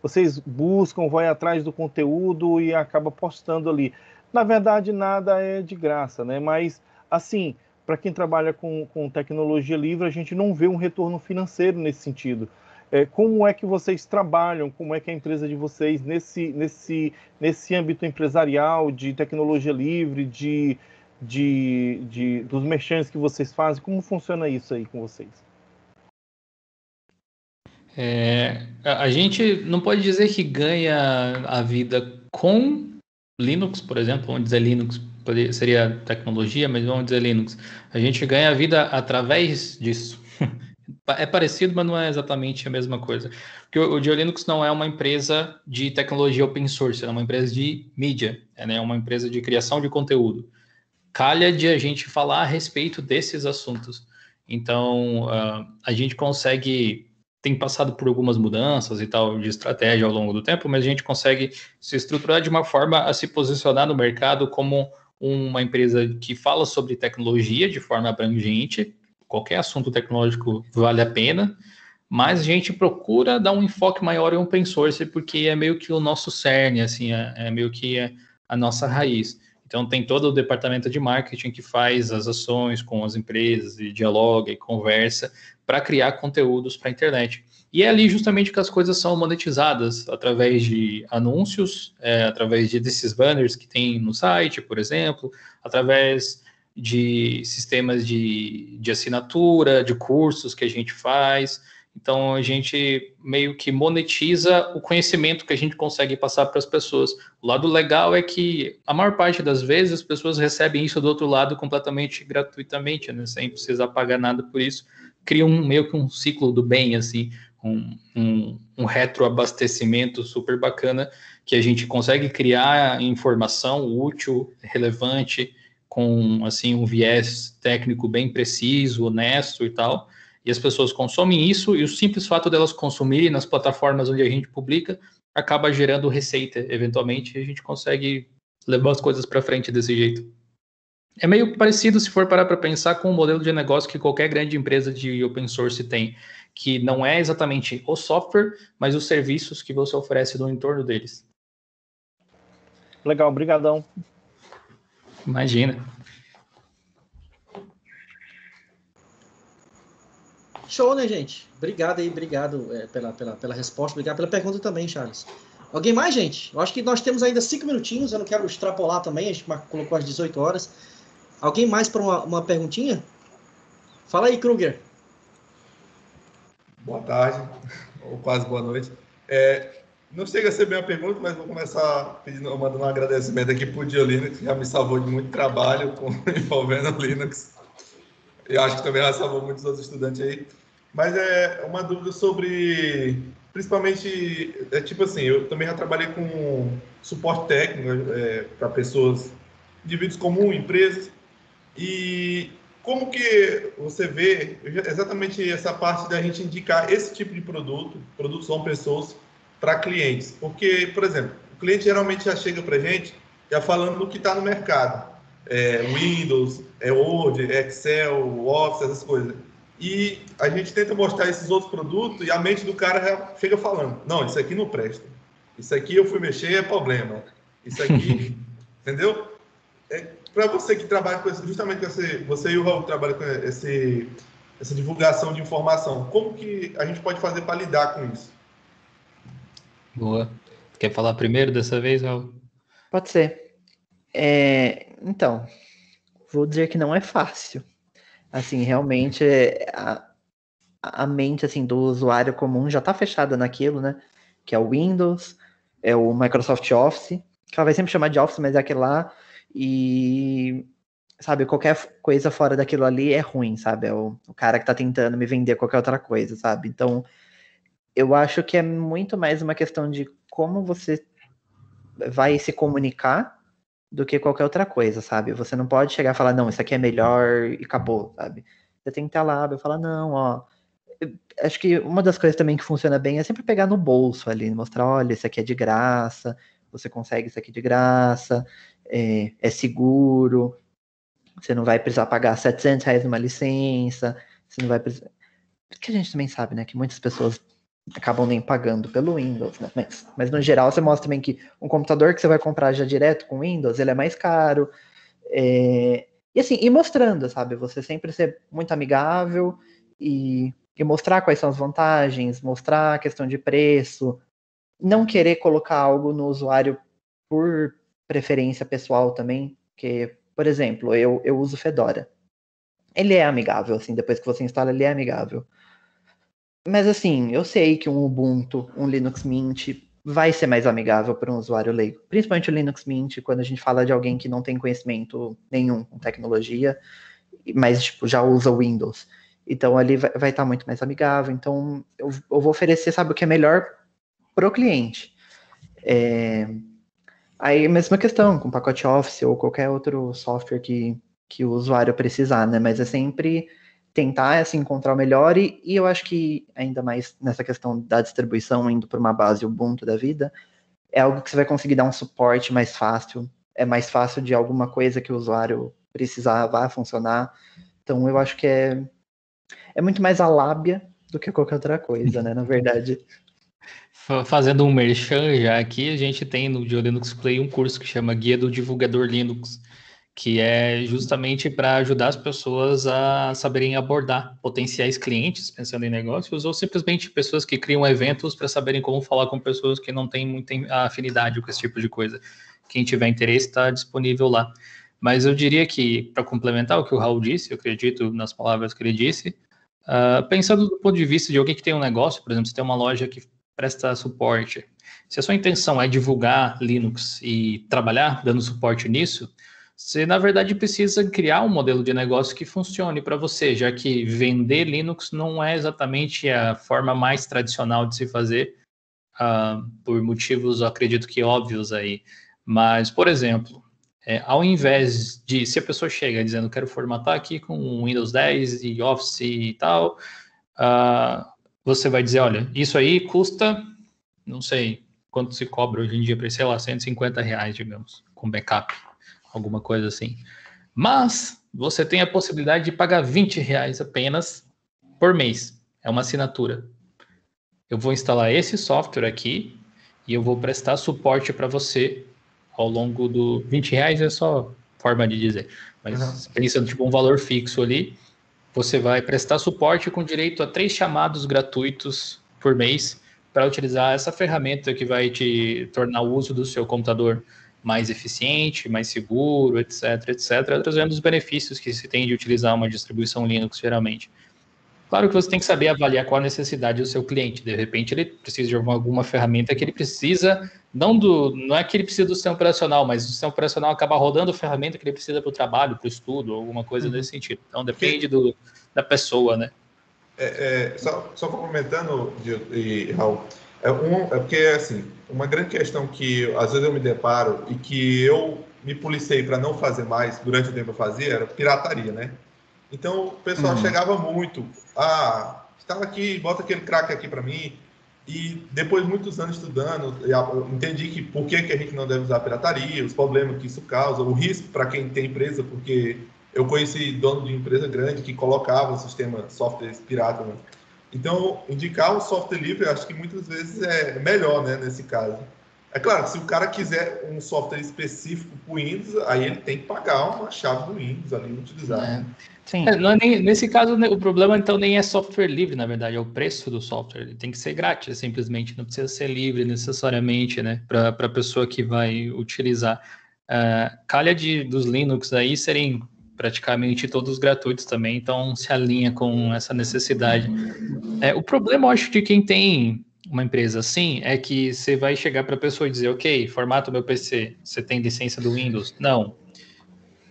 vocês buscam, vai atrás do conteúdo e acaba postando ali. Na verdade, nada é de graça, né? Mas, assim, para quem trabalha com tecnologia livre, a gente não vê um retorno financeiro nesse sentido. Como é que vocês trabalham, como é que é a empresa de vocês nesse âmbito empresarial de tecnologia livre, dos merchants que vocês fazem, como funciona isso aí com vocês? A gente não pode dizer que ganha a vida com Linux, por exemplo, vamos dizer Linux, seria tecnologia, mas vamos dizer Linux. A gente ganha a vida através disso. É parecido, mas não é exatamente a mesma coisa. Porque o GeoLinux não é uma empresa de tecnologia open source, é uma empresa de mídia, é uma empresa de criação de conteúdo. Calha de a gente falar a respeito desses assuntos. Então, a gente tem passado por algumas mudanças e tal de estratégia ao longo do tempo, mas a gente consegue se estruturar de uma forma a se posicionar no mercado como uma empresa que fala sobre tecnologia de forma abrangente. Qualquer assunto tecnológico vale a pena, mas a gente procura dar um enfoque maior em open source, porque é meio que o nosso cerne, assim, é meio que a nossa raiz. Então, tem todo o departamento de marketing que faz as ações com as empresas e dialoga e conversa para criar conteúdos para a internet. E é ali justamente que as coisas são monetizadas, através de anúncios, através desses banners que tem no site, por exemplo, através de sistemas de assinatura, de cursos que a gente faz. Então, a gente meio que monetiza o conhecimento que a gente consegue passar para as pessoas. O lado legal é que, a maior parte das vezes, as pessoas recebem isso do outro lado completamente gratuitamente, né? Sem precisar pagar nada por isso. Cria meio que um ciclo do bem, assim, um retroabastecimento super bacana, que a gente consegue criar informação útil, relevante, com assim, um viés técnico bem preciso, honesto e tal. E as pessoas consomem isso, e o simples fato delas consumirem nas plataformas onde a gente publica acaba gerando receita, eventualmente, e a gente consegue levar as coisas para frente desse jeito. É meio parecido, se for parar para pensar, com o modelo de negócio que qualquer grande empresa de open source tem, que não é exatamente o software, mas os serviços que você oferece no entorno deles. Legal, brigadão. Imagina. Show, né, gente? Obrigado aí, obrigado pela resposta, obrigado pela pergunta também, Charles. Alguém mais, gente? Eu acho que nós temos ainda 5 minutinhos, eu não quero extrapolar também, a gente colocou às 18 horas. Alguém mais para uma perguntinha? Fala aí, Kruger. Boa tarde, ou quase boa noite. Não chega a ser bem a pergunta, mas vou começar mandando um agradecimento aqui para o GeoLinux, que já me salvou de muito trabalho envolvendo o Linux. Eu acho que também já salvou muitos outros estudantes aí. Mas é uma dúvida sobre, principalmente, tipo assim, eu também já trabalhei com suporte técnico para pessoas, indivíduos comuns, empresas, e como que você vê exatamente essa parte da gente indicar esse tipo de produtos open source para clientes? Porque, por exemplo, o cliente geralmente já chega para a gente já falando do que está no mercado. Windows, Word, Excel, Office, essas coisas. E a gente tenta mostrar esses outros produtos e a mente do cara já chega falando, não, isso aqui não presta. Isso aqui eu fui mexer, é problema. Isso aqui, entendeu? Para você que trabalha com isso, justamente você e o Raul trabalham com essa divulgação de informação, como que a gente pode fazer para lidar com isso? Boa. Quer falar primeiro dessa vez, Raul? Pode ser. Então, vou dizer que não é fácil. Assim, realmente, a mente assim, do usuário comum já está fechada naquilo, né? Que é o Windows, é o Microsoft Office, que ela vai sempre chamar de Office, mas é aquele lá. E, sabe, qualquer coisa fora daquilo ali é ruim, sabe? É o cara que está tentando me vender qualquer outra coisa, sabe? Então, eu acho que é muito mais uma questão de como você vai se comunicar do que qualquer outra coisa, sabe? Você não pode chegar e falar, não, isso aqui é melhor e acabou, sabe? Você tem que estar lá e falar, não, ó. Acho que uma das coisas também que funciona bem é sempre pegar no bolso ali, mostrar, olha, isso aqui é de graça, você consegue isso aqui de graça, é seguro. Você não vai precisar pagar R$700 numa licença, você não vai precisar... Porque a gente também sabe, né, que muitas pessoas acabam nem pagando pelo Windows, né? Mas no geral você mostra também que um computador que você vai comprar já direto com Windows, ele é mais caro. E assim, e mostrando, sabe? Você sempre ser muito amigável e mostrar quais são as vantagens, mostrar a questão de preço, não querer colocar algo no usuário por preferência pessoal também, porque, por exemplo, eu uso Fedora. Ele é amigável, assim, depois que você instala, ele é amigável. Mas assim, eu sei que um Ubuntu, um Linux Mint vai ser mais amigável para um usuário leigo. Principalmente o Linux Mint, quando a gente fala de alguém que não tem conhecimento nenhum com tecnologia, mas tipo, já usa o Windows. Então ali vai estar muito mais amigável. Então eu vou oferecer, sabe, o que é melhor pro cliente. Aí mesma questão, com pacote Office ou qualquer outro software que o usuário precisar, né? Mas é sempre tentar assim, encontrar o melhor, e eu acho que ainda mais nessa questão da distribuição, indo para uma base Ubuntu da vida, é algo que você vai conseguir dar um suporte mais fácil, é mais fácil de alguma coisa que o usuário precisar, vá funcionar. Então eu acho que é muito mais a lábia do que qualquer outra coisa, né, na verdade. Fazendo um merchan já aqui, a gente tem no GeoLinux Play um curso que chama Guia do Divulgador Linux, que é justamente para ajudar as pessoas a saberem abordar potenciais clientes pensando em negócios, ou simplesmente pessoas que criam eventos para saberem como falar com pessoas que não têm muita afinidade com esse tipo de coisa. Quem tiver interesse está disponível lá. Mas eu diria que, para complementar o que o Raul disse, eu acredito nas palavras que ele disse, pensando do ponto de vista de alguém que tem um negócio, por exemplo, você tem uma loja que presta suporte, se a sua intenção é divulgar Linux e trabalhar dando suporte nisso, você, na verdade, precisa criar um modelo de negócio que funcione para você, já que vender Linux não é exatamente a forma mais tradicional de se fazer, por motivos, eu acredito que óbvios aí. Mas, por exemplo, ao invés de, se a pessoa chega dizendo, quero formatar aqui com Windows 10 e Office e tal, você vai dizer, olha, isso aí custa, não sei quanto se cobra hoje em dia, para, sei lá, R$150, digamos, com backup, alguma coisa assim. Mas você tem a possibilidade de pagar R$20 apenas por mês. É uma assinatura. Eu vou instalar esse software aqui e eu vou prestar suporte para você ao longo do... R$20 é só forma de dizer. Mas pensando tipo um valor fixo ali, você vai prestar suporte com direito a 3 chamados gratuitos por mês para utilizar essa ferramenta que vai te tornar o uso do seu computador mais eficiente, mais seguro, etc, trazendo os benefícios que se tem de utilizar uma distribuição Linux, geralmente. Claro que você tem que saber avaliar qual a necessidade do seu cliente. De repente, ele precisa de alguma ferramenta que ele precisa, não é que ele precisa do sistema operacional, mas o sistema operacional acaba rodando a ferramenta que ele precisa para o trabalho, para o estudo, alguma coisa nesse sentido. Então, depende da pessoa, né? Só complementando, Raul, é porque, assim, uma grande questão que às vezes eu me deparo e que eu me policei para não fazer mais durante o tempo que eu fazia era pirataria, né? Então o pessoal chegava muito, instala aqui, bota aquele crack aqui para mim, e depois de muitos anos estudando, eu entendi que por que a gente não deve usar pirataria, os problemas que isso causa, o risco para quem tem empresa, porque eu conheci dono de empresa grande que colocava sistema softwares pirata, né? Então, indicar o software livre, eu acho que muitas vezes é melhor, né, nesse caso. É claro, se o cara quiser um software específico para o Windows, aí ele tem que pagar uma chave do Windows ali e utilizar. Sim. Nesse caso, o problema, então, nem é software livre, na verdade, é o preço do software. Ele tem que ser grátis, simplesmente, não precisa ser livre necessariamente, né, para a pessoa que vai utilizar. Calha dos Linux aí serem praticamente todos gratuitos também, então se alinha com essa necessidade. O problema, eu acho, de quem tem uma empresa assim, é que você vai chegar para a pessoa e dizer, ok, formata o meu PC, você tem licença do Windows? Não.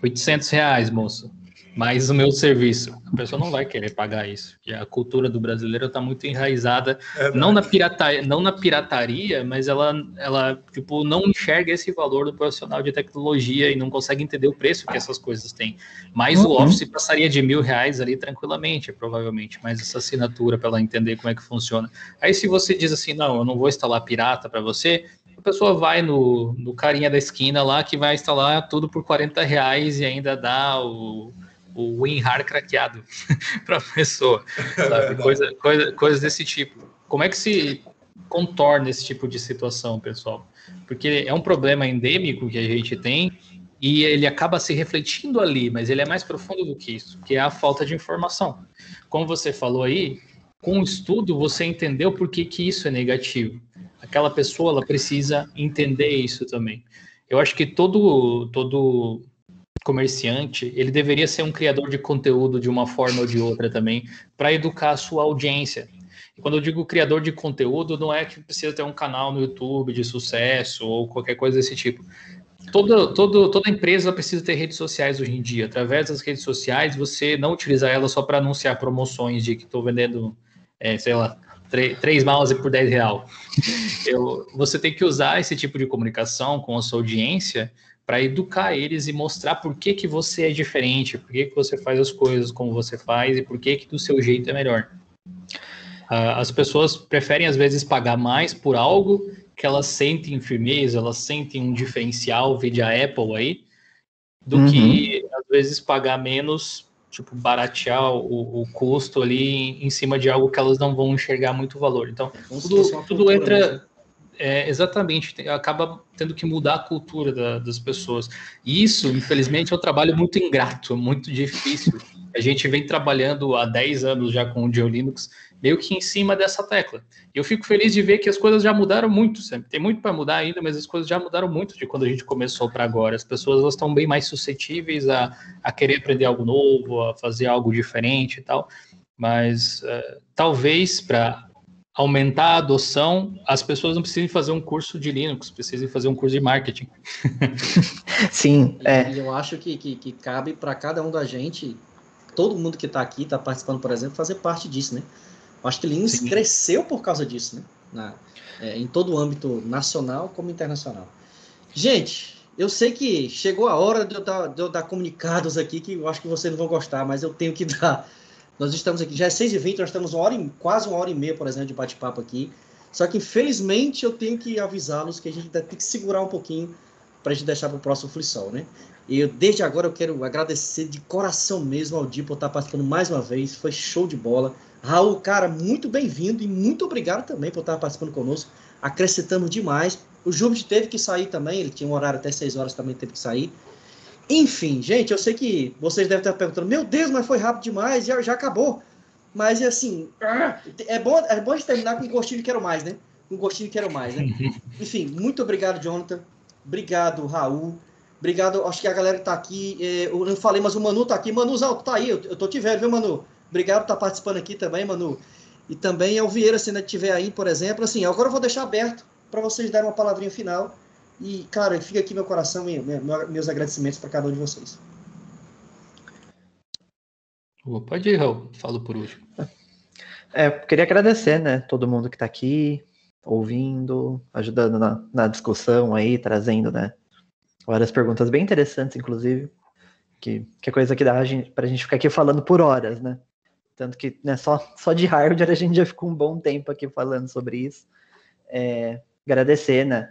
R$800, moço, mais o meu serviço. A pessoa não vai querer pagar isso. E a cultura do brasileiro está muito enraizada, não na pirataria, mas ela tipo, não enxerga esse valor do profissional de tecnologia e não consegue entender o preço que essas coisas têm. Mas o Office passaria de R$1.000 ali tranquilamente, provavelmente, mais essa assinatura para ela entender como é que funciona. Aí se você diz assim, não, eu não vou instalar pirata para você, a pessoa vai no carinha da esquina lá que vai instalar tudo por R$40 e ainda dá o WinRAR craqueado para a pessoa, sabe? Coisas desse tipo. Como é que se contorna esse tipo de situação, pessoal? Porque é um problema endêmico que a gente tem e ele acaba se refletindo ali, mas ele é mais profundo do que isso, que é a falta de informação. Como você falou aí, com o estudo você entendeu por que isso é negativo. Aquela pessoa, ela precisa entender isso também. Eu acho que todo comerciante, ele deveria ser um criador de conteúdo de uma forma ou de outra também, para educar a sua audiência. E quando eu digo criador de conteúdo, não é que precisa ter um canal no YouTube de sucesso ou qualquer coisa desse tipo. Toda empresa precisa ter redes sociais hoje em dia. Através das redes sociais, você não utilizar elas só para anunciar promoções de que estou vendendo, sei lá, 3 mouse por R$10. Você tem que usar esse tipo de comunicação com a sua audiência para educar eles e mostrar por que você é diferente, por que você faz as coisas como você faz e por que do seu jeito é melhor. As pessoas preferem, às vezes, pagar mais por algo que elas sentem firmeza, elas sentem um diferencial, vide a Apple aí, do que, às vezes, pagar menos, tipo, baratear o custo ali em cima de algo que elas não vão enxergar muito valor. Então, tudo entra... exatamente, acaba tendo que mudar a cultura das pessoas. E isso, infelizmente, é um trabalho muito ingrato, muito difícil. A gente vem trabalhando há 10 anos já com o GeoLinux, meio que em cima dessa tecla. E eu fico feliz de ver que as coisas já mudaram muito, sempre. Tem muito para mudar ainda, mas as coisas já mudaram muito de quando a gente começou para agora. As pessoas elas estão bem mais suscetíveis a querer aprender algo novo, a fazer algo diferente e tal. Mas talvez para aumentar a adoção, as pessoas não precisem fazer um curso de Linux, precisem fazer um curso de marketing. Sim. E eu acho que cabe para cada um da gente, todo mundo que está aqui, está participando, por exemplo, fazer parte disso, né? Eu acho que Linux cresceu por causa disso, né? Em todo o âmbito nacional como internacional. Gente, eu sei que chegou a hora de eu dar comunicados aqui, que eu acho que vocês não vão gostar, mas eu tenho que dar. Nós estamos aqui, já é 6h20, nós estamos quase 1h30, por exemplo, de bate-papo aqui. Só que, infelizmente, eu tenho que avisá-los que a gente tem que segurar um pouquinho para a gente deixar para o próximo Flisol, né? E desde agora eu quero agradecer de coração mesmo ao Di por estar participando mais uma vez, foi show de bola. Raul, cara, muito bem-vindo e muito obrigado também por estar participando conosco, acrescentando demais. O Júbit teve que sair também, ele tinha um horário até 6 horas, também teve que sair. Enfim, gente, eu sei que vocês devem estar perguntando, meu Deus, mas foi rápido demais, já acabou. Mas, assim, é bom a gente terminar com um gostinho de quero mais, né? Um gostinho de quero mais, né? Enfim, muito obrigado, Jonathan. Obrigado, Raul. Obrigado, acho que a galera que tá aqui, eu não falei, mas o Manu tá aqui. Manuzão, tá aí, eu tô te vendo, viu, Manu? Obrigado por estar participando aqui também, Manu. E também é o Vieira, se ainda estiver aí, por exemplo. Assim, agora eu vou deixar aberto para vocês darem uma palavrinha final. E, cara, fica aqui meu coração e meus agradecimentos para cada um de vocês. Pode ir, Raul. Falo por último. Queria agradecer, né, todo mundo que está aqui, ouvindo, ajudando na discussão aí, trazendo, né, várias perguntas bem interessantes, inclusive, que é coisa que dá pra gente ficar aqui falando por horas, né? Tanto que, né, só de hardware a gente já ficou um bom tempo aqui falando sobre isso. Agradecer, né,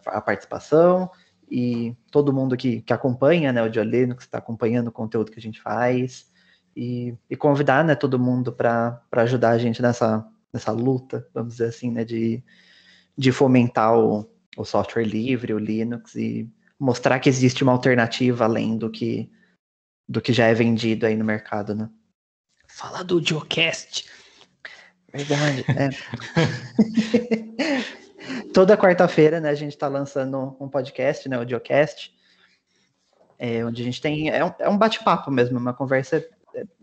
a participação e todo mundo que acompanha, né, o GeoLinux, está acompanhando o conteúdo que a gente faz e convidar, né, todo mundo para ajudar a gente nessa luta, vamos dizer assim, né, de fomentar o software livre, o Linux e mostrar que existe uma alternativa além do que já é vendido aí no mercado, né? Fala do Geocast. Verdade, Toda quarta-feira, né, a gente está lançando um podcast, né, o Geocast, onde a gente tem... É um bate-papo mesmo, uma conversa...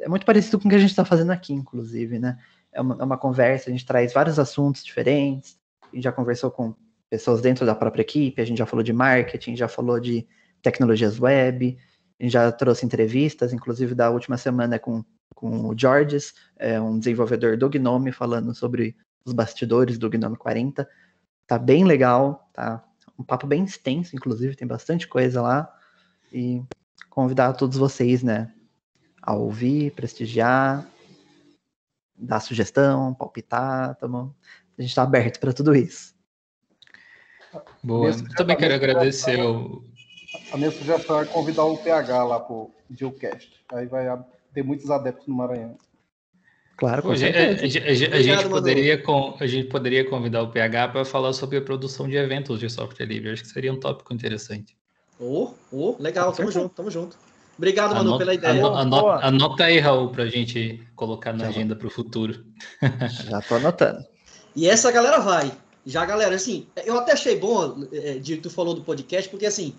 É muito parecido com o que a gente está fazendo aqui, inclusive, né? É uma conversa, a gente traz vários assuntos diferentes, a gente já conversou com pessoas dentro da própria equipe, a gente já falou de marketing, já falou de tecnologias web, a gente já trouxe entrevistas, inclusive da última semana com o Georges, um desenvolvedor do Gnome, falando sobre os bastidores do Gnome 40. Tá bem legal, tá um papo bem extenso, inclusive, tem bastante coisa lá. E convidar todos vocês, né, a ouvir, prestigiar, dar sugestão, palpitar, a gente tá aberto para tudo isso. Boa. Eu também quero agradecer A minha sugestão é convidar o PH lá pro Geocast. Aí vai ter muitos adeptos no Maranhão. Claro, com a certeza. gente poderia convidar o PH para falar sobre a produção de eventos de software livre. Acho que seria um tópico interessante. Legal, tamo junto. Obrigado, Manu, pela ideia. Anota aí, Raul, para a gente colocar na agenda para o futuro. Já tô anotando. E essa galera vai. Já, galera, assim, eu até achei bom, de que tu falou do podcast, porque, assim,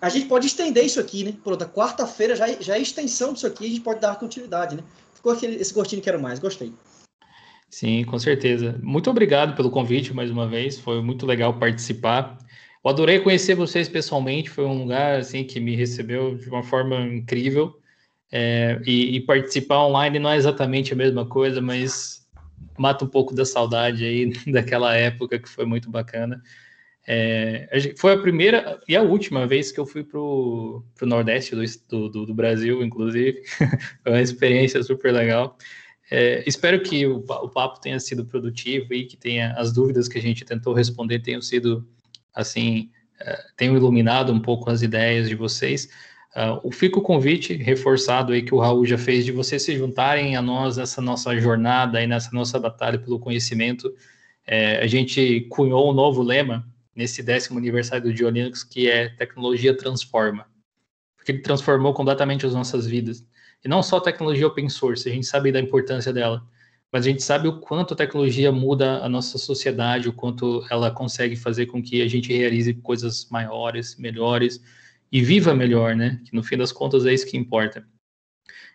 a gente pode estender isso aqui, né? Pronto, quarta-feira já é extensão disso aqui, a gente pode dar continuidade, né? Ficou esse gostinho que quero mais, gostei. Sim, com certeza. Muito obrigado pelo convite mais uma vez, foi muito legal participar. Eu adorei conhecer vocês pessoalmente, foi um lugar assim que me recebeu de uma forma incrível. E participar online não é exatamente a mesma coisa, mas mata um pouco da saudade aí daquela época que foi muito bacana. Foi a primeira e a última vez que eu fui para o Nordeste do Brasil, inclusive. Foi uma experiência super legal. Espero que o papo tenha sido produtivo e que as dúvidas que a gente tentou responder tenham sido, assim, tenham iluminado um pouco as ideias de vocês. Fica o convite reforçado aí que o Raul já fez de vocês se juntarem a nós nessa nossa jornada e nessa nossa batalha pelo conhecimento. A gente cunhou um novo lema nesse 10º aniversário do GeoLinux, que é Tecnologia Transforma. Porque ele transformou completamente as nossas vidas. E não só a tecnologia open source, a gente sabe da importância dela, mas a gente sabe o quanto a tecnologia muda a nossa sociedade, o quanto ela consegue fazer com que a gente realize coisas maiores, melhores, e viva melhor, né? Que no fim das contas é isso que importa.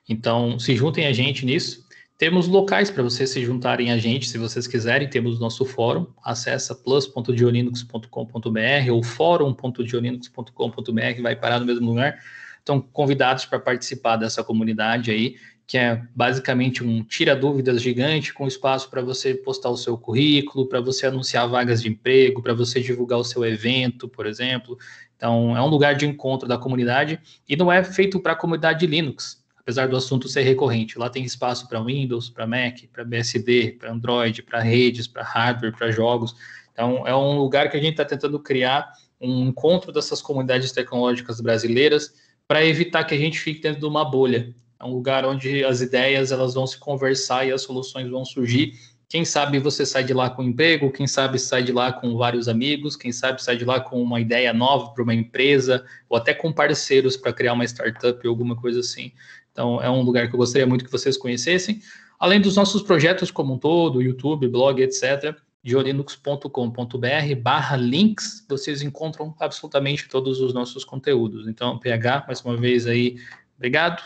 Então, se juntem a gente nisso. Temos locais para vocês se juntarem a gente, se vocês quiserem. Temos nosso fórum, acessa plus.geolinux.com.br ou forum.geolinux.com.br, vai parar no mesmo lugar. Estão convidados para participar dessa comunidade aí, que é basicamente um tira-dúvidas gigante, com espaço para você postar o seu currículo, para você anunciar vagas de emprego, para você divulgar o seu evento, por exemplo. Então, é um lugar de encontro da comunidade e não é feito para a comunidade de Linux, apesar do assunto ser recorrente. Lá tem espaço para Windows, para Mac, para BSD, para Android, para redes, para hardware, para jogos. Então, é um lugar que a gente está tentando criar um encontro dessas comunidades tecnológicas brasileiras para evitar que a gente fique dentro de uma bolha. É um lugar onde as ideias elas vão se conversar e as soluções vão surgir. Quem sabe você sai de lá com emprego, quem sabe sai de lá com vários amigos, quem sabe sai de lá com uma ideia nova para uma empresa, ou até com parceiros para criar uma startup ou alguma coisa assim. Então, é um lugar que eu gostaria muito que vocês conhecessem. Além dos nossos projetos como um todo, YouTube, blog, etc., geolinux.com.br/links, vocês encontram absolutamente todos os nossos conteúdos. Então, PH, mais uma vez aí, obrigado.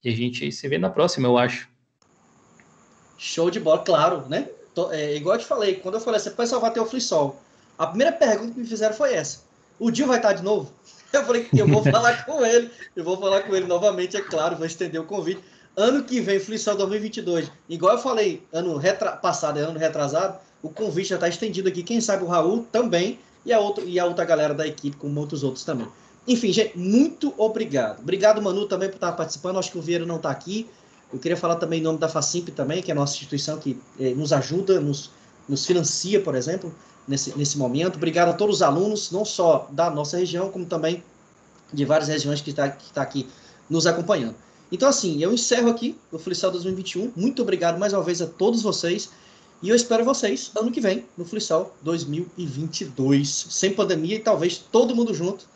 E a gente se vê na próxima, eu acho. Show de bola, claro, né? Igual eu te falei, quando eu falei assim, pessoal, vai ter o FreeSol. A primeira pergunta que me fizeram foi essa. O Dil vai estar de novo? Eu falei, eu vou falar com ele. Eu vou falar com ele novamente, é claro, vou estender o convite. Ano que vem, FreeSol 2022. Igual eu falei, ano passado, ano retrasado, o convite já está estendido aqui. Quem sabe o Raul também e a outra galera da equipe, como muitos outros também. Enfim, gente, muito obrigado. Obrigado, Manu, também por estar participando. Acho que o Vieira não está aqui. Eu queria falar também em nome da Facimp também, que é a nossa instituição que nos ajuda, nos financia, por exemplo, nesse momento. Obrigado a todos os alunos, não só da nossa região, como também de várias regiões que está aqui nos acompanhando. Então, assim, eu encerro aqui o FreeSol 2021. Muito obrigado mais uma vez a todos vocês. E eu espero vocês ano que vem, no FreeSol 2022. Sem pandemia e talvez todo mundo junto,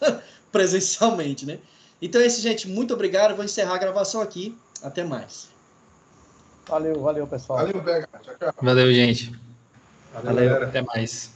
presencialmente, né? Então é isso, gente. Muito obrigado. Eu vou encerrar a gravação aqui. Até mais. Valeu, pessoal. Valeu, Vega. Tchau, tchau. Valeu, gente. Valeu. Até mais.